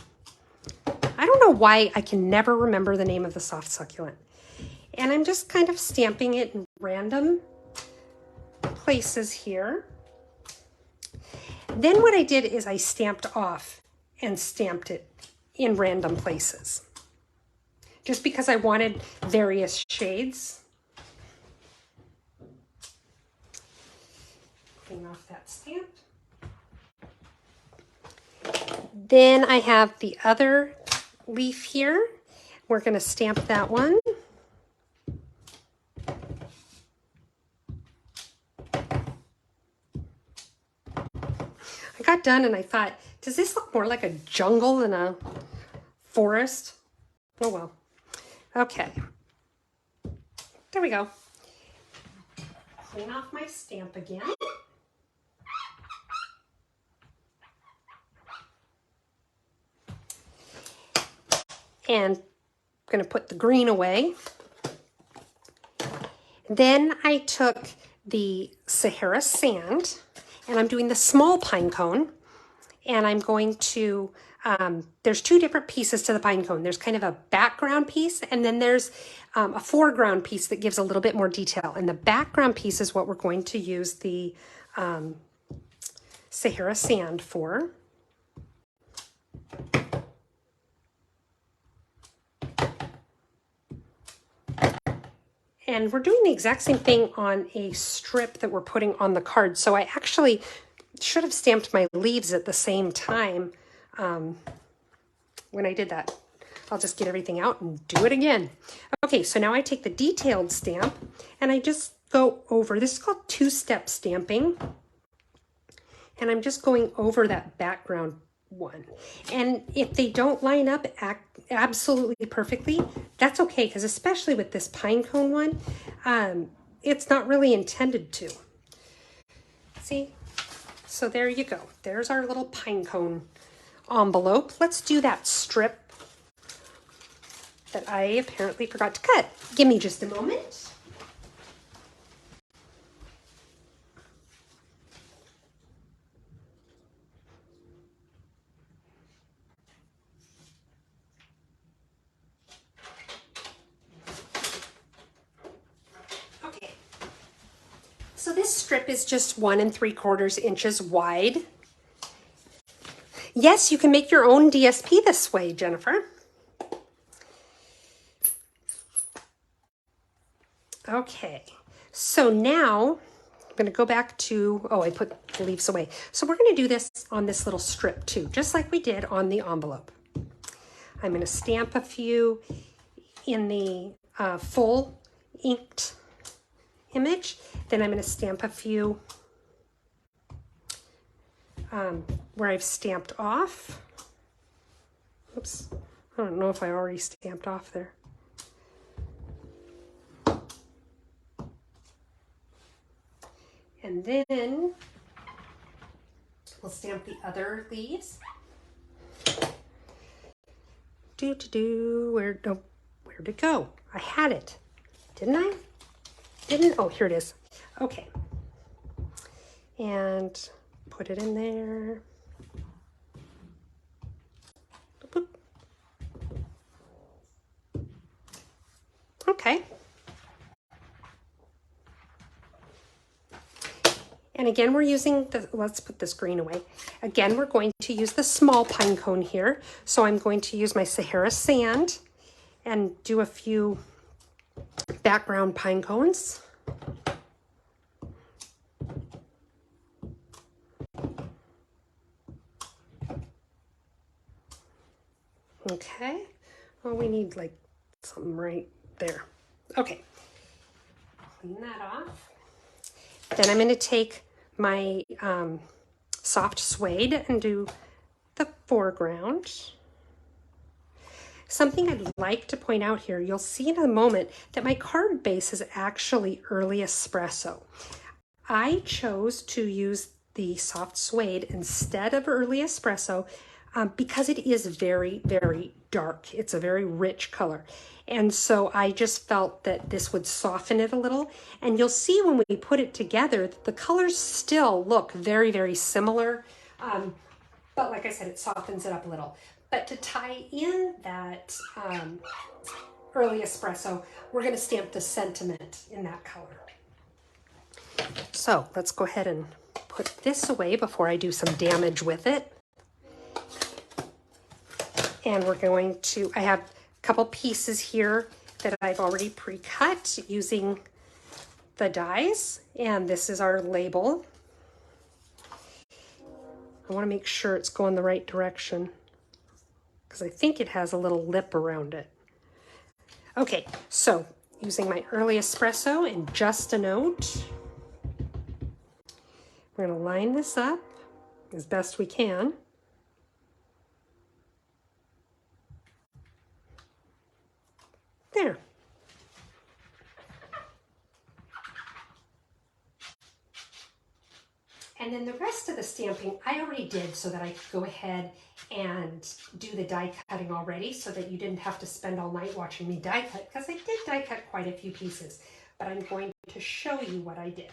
I don't know why I can never remember the name of the soft succulent. And I'm just kind of stamping it in random places here. Then what I did is I stamped off and stamped it in random places, just because I wanted various shades. Clean off that stamp. Then I have the other leaf here. We're going to stamp that one. I got done and I thought, does this look more like a jungle than a forest? Oh well. Okay. There we go. Clean off my stamp again. And I'm going to put the green away. Then I took the Sahara sand, and I'm doing the small pine cone, and I'm going to, there's 2 different pieces to the pine cone. There's kind of a background piece, and then there's a foreground piece that gives a little bit more detail. And the background piece is what we're going to use the Sahara sand for. And we're doing the exact same thing on a strip that we're putting on the card. So I actually should have stamped my leaves at the same time when I did that. I'll just get everything out and do it again. Okay, so now I take the detailed stamp and I just go over. This is called 2-step stamping. And I'm just going over that background one. And if they don't line up absolutely perfectly, that's okay, because especially with this pine cone one, it's not really intended to. See? So there you go. There's our little pine cone envelope. Let's do that strip that I apparently forgot to cut. Give me just a moment. So this strip is just 1 3/4 inches wide. Yes, you can make your own DSP this way, Jennifer. Okay, so now I'm going to go back to, oh, I put the leaves away. So we're going to do this on this little strip too, just like we did on the envelope. I'm going to stamp a few in the full inked image. Then I'm going to stamp a few where I've stamped off. Oops, I don't know if I already stamped off there. And then we'll stamp the other leaves. Where'd it go? I had it, didn't I? Didn't? Oh, here it is. Okay. And Put it in there. Boop. Okay. And again, we're using the, let's put this green away. Again, we're going to use the small pine cone here. So I'm going to use my Sahara sand and do a few background pine cones. Okay. Well, we need like something right there. Okay. Clean that off. Then I'm going to take my soft suede and do the foreground. Something I'd like to point out here, you'll see in a moment that my card base is actually early espresso. I chose to use the soft suede instead of early espresso because it is very, very dark. It's a very rich color. And so I just felt that this would soften it a little. And you'll see when we put it together, that the colors still look very, very similar. But like I said, it softens it up a little. But to tie in that early espresso, we're going to stamp the sentiment in that color. So let's go ahead and put this away before I do some damage with it. And we're going to, I have a couple pieces here that I've already pre-cut using the dies. And this is our label. I want to make sure it's going the right direction because I think it has a little lip around it. Okay, so using my early espresso and just a note, we're going to line this up as best we can. There. And then the rest of the stamping I already did so that I could go ahead and do the die cutting already so that you didn't have to spend all night watching me die cut, because I did die cut quite a few pieces, but I'm going to show you what I did.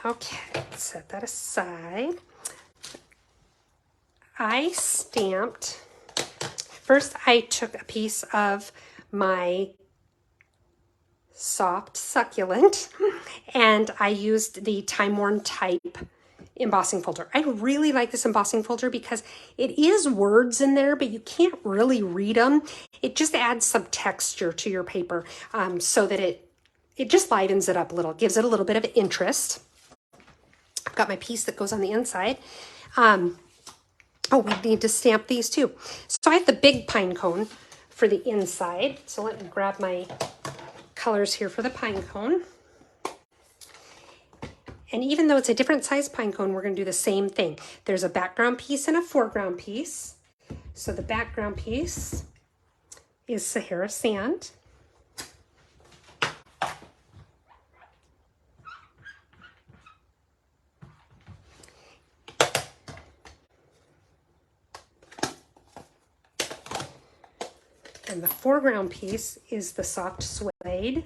Okay, set that aside. I stamped, first I took a piece of my soft succulent and I used the Time Worn Type embossing folder. I really like this embossing folder because it is words in there, but you can't really read them. It just adds some texture to your paper so that it just livens it up a little, gives it a little bit of interest. I've got my piece that goes on the inside. Oh, we need to stamp these too. So I have the big pine cone for the inside. So let me grab my colors here for the pine cone. And even though it's a different size pine cone, we're going to do the same thing. There's a background piece and a foreground piece. So the background piece is Sahara sand. And the foreground piece is the soft suede.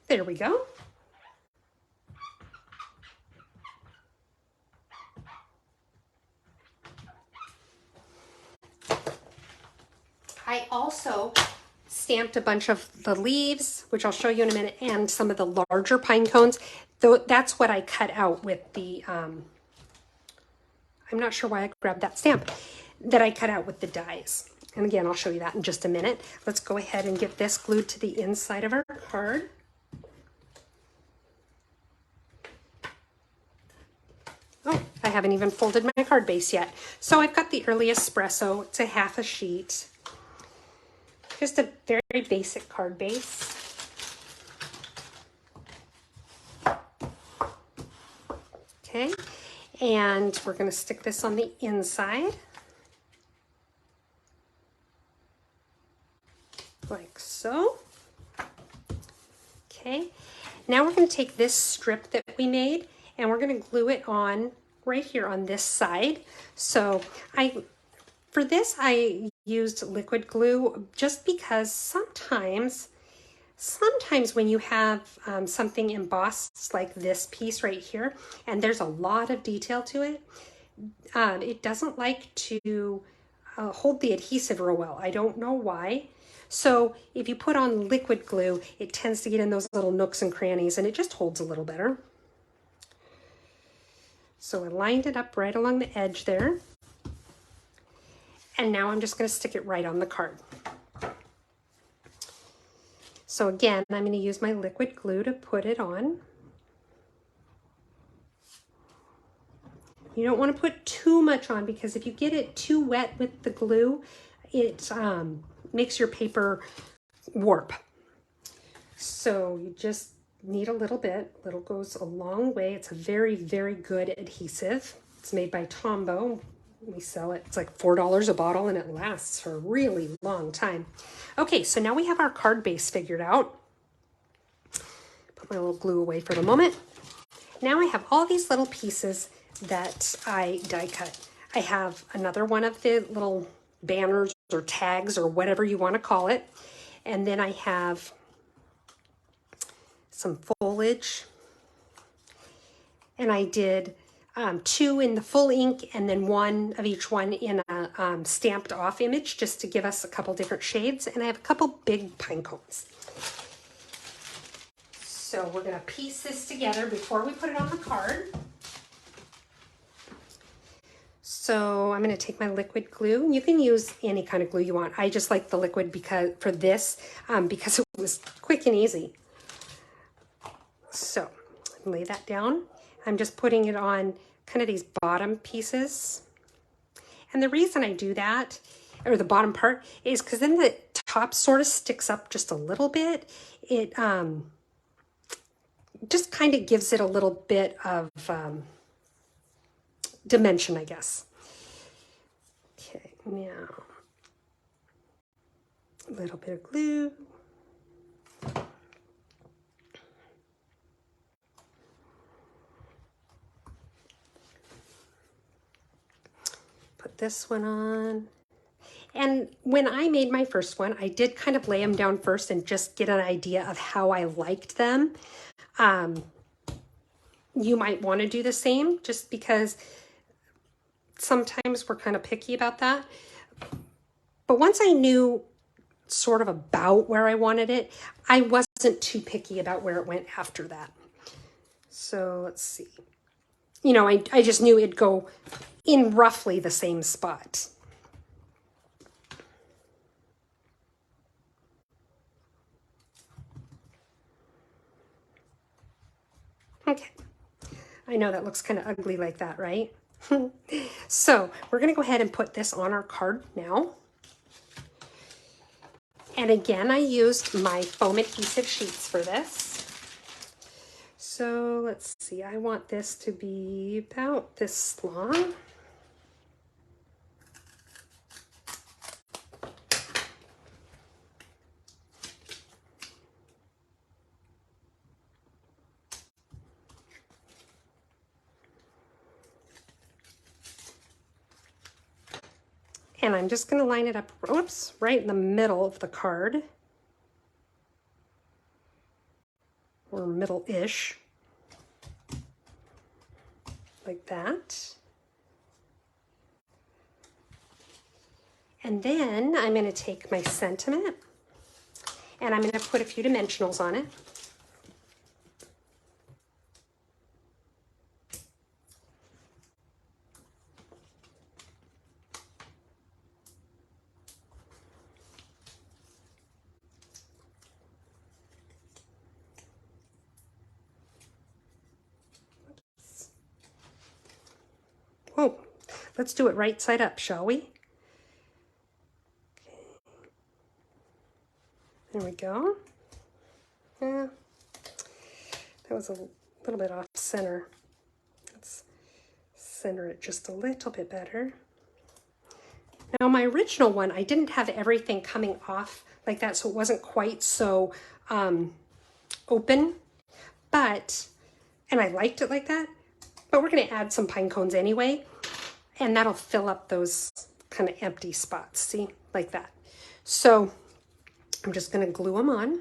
There we go. I also stamped a bunch of the leaves, which I'll show you in a minute, and some of the larger pine cones. Though that's what I cut out with the, I'm not sure why I grabbed that stamp, that I cut out with the dies. And again, I'll show you that in just a minute. Let's go ahead and get this glued to the inside of our card. Oh, I haven't even folded my card base yet. So I've got the early espresso. It's a half a sheet. Just a very basic card base. Okay, and we're going to stick this on the inside. Like so. Okay, now we're going to take this strip that we made and we're going to glue it on right here on this side. So for this I used liquid glue just because sometimes Sometimes when you have something embossed like this piece right here, and there's a lot of detail to it, it doesn't like to hold the adhesive real well. I don't know why. So if you put on liquid glue, it tends to get in those little nooks and crannies and it just holds a little better. So I lined it up right along the edge there. And now I'm just going to stick it right on the card. So again, I'm going to use my liquid glue to put it on. You don't want to put too much on because if you get it too wet with the glue, it makes your paper warp. So you just need a little bit. Little goes a long way. It's a very, very good adhesive. It's made by Tombow. We sell it. It's like $4 a bottle and it lasts for a really long time. Okay, so now we have our card base figured out. Put my little glue away for the moment. Now I have all these little pieces that I die cut. I have another one of the little banners or tags or whatever you want to call it. And then I have some foliage. And I did 2 in the full ink and then 1 of each one in a stamped off image just to give us a couple different shades. And I have a couple big pine cones. So we're going to piece this together before we put it on the card. So I'm going to take my liquid glue. You can use any kind of glue you want. I just like the liquid because for this because it was quick and easy. So lay that down. I'm just putting it on kind of these bottom pieces. And the reason I do that, or the bottom part, is because then the top sort of sticks up just a little bit. It just kind of gives it a little bit of dimension, I guess. Okay, now a little bit of glue. Put this one on. And when I made my first one, I did kind of lay them down first and just get an idea of how I liked them. You might want to do the same just because sometimes we're kind of picky about that. But once I knew sort of about where I wanted it, I wasn't too picky about where it went after that. So let's see. You know, I just knew it'd go in roughly the same spot. Okay. I know that looks kind of ugly like that, right? So we're going to go ahead and put this on our card now. And again, I used my foam adhesive sheets for this. So let's see, I want this to be about this long. And I'm just going to line it up, whoops, right in the middle of the card. Or middle-ish. Like that. And then I'm going to take my sentiment and I'm going to put a few dimensionals on it. Oh, let's do it right side up, shall we? Okay. There we go. Yeah, that was a little bit off center. Let's center it just a little bit better. Now my original one, I didn't have everything coming off like that, so it wasn't quite so open, but, and I liked it like that, but we're going to add some pine cones anyway, and that'll fill up those kind of empty spots, see, like that. So I'm just going to glue them on.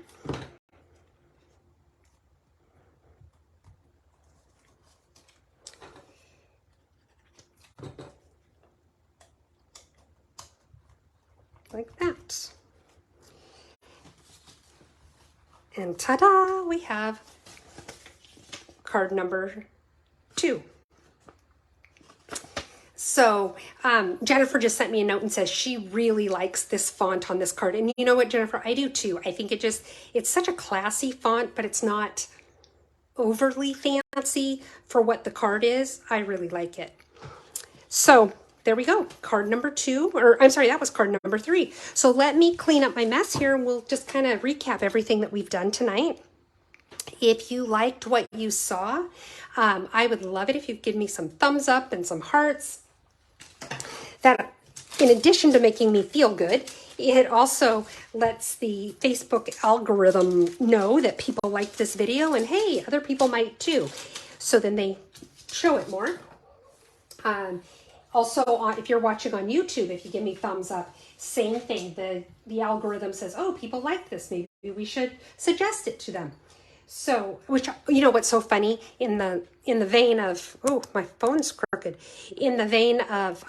like that. And ta-da, we have card number 2. So Jennifer just sent me a note and says she really likes this font on this card. And you know what, Jennifer, I do too. I think it's such a classy font, but it's not overly fancy for what the card is. I really like it. So there we go. Card number 2, or I'm sorry, that was card number 3. So let me clean up my mess here and we'll just kind of recap everything that we've done tonight. If you liked what you saw, I would love it if you'd give me some thumbs up and some hearts. That, in addition to making me feel good, it also lets the Facebook algorithm know that people like this video and hey, other people might too. So then they show it more. Also, if you're watching on YouTube, if you give me thumbs up, same thing. The algorithm says, oh, people like this. Maybe we should suggest it to them. So, which, you know what's so funny, in the vein of, oh, my phone's crooked, in the vein of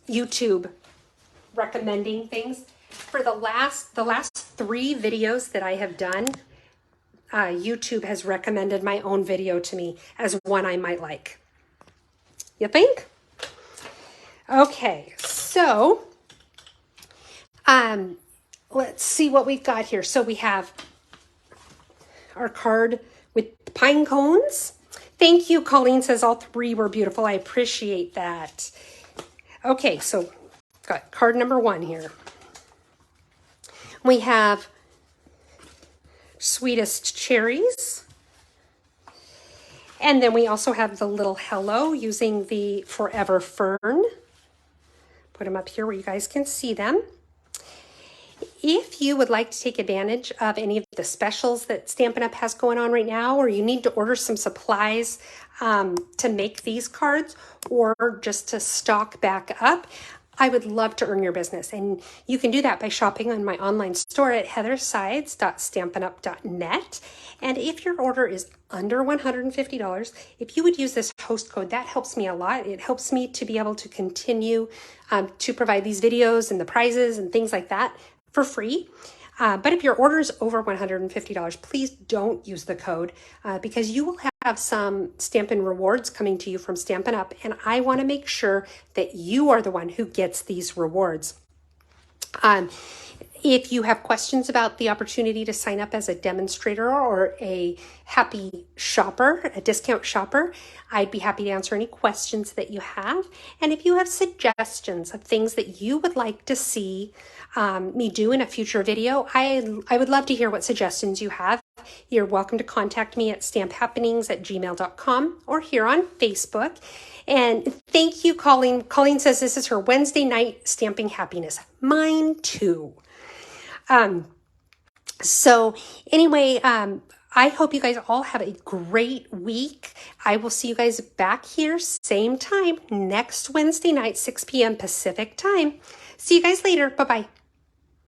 YouTube recommending things, for the last 3 videos that I have done, YouTube has recommended my own video to me as one I might like. You think? Okay, so let's see what we've got here. So we have our card with pine cones. Thank you, Colleen says all 3 were beautiful. I appreciate that. Okay, so got card number 1 here. We have sweetest cherries. And then we also have the little hello using the forever fern. Put them up here where you guys can see them. If you would like to take advantage of any of the specials that Stampin' Up! Has going on right now, or you need to order some supplies to make these cards, or just to stock back up, I would love to earn your business. And you can do that by shopping on my online store at heathersides.stampinup.net. And if your order is under $150, if you would use this host code, that helps me a lot. It helps me to be able to continue to provide these videos and the prizes and things like that for free. But if your order is over $150, please don't use the code because you will have some Stampin' rewards coming to you from Stampin' Up! And I want to make sure that you are the one who gets these rewards. If you have questions about the opportunity to sign up as a demonstrator or a happy shopper, a discount shopper, I'd be happy to answer any questions that you have. And if you have suggestions of things that you would like to see me do in a future video, I would love to hear what suggestions you have. You're welcome to contact me at stamphappenings@gmail.com or here on Facebook. And thank you, Colleen. Colleen says this is her Wednesday night stamping happiness. Mine too. So anyway, I hope you guys all have a great week. I will see you guys back here, same time, next Wednesday night, 6 p.m. Pacific time. See you guys later. Bye-bye.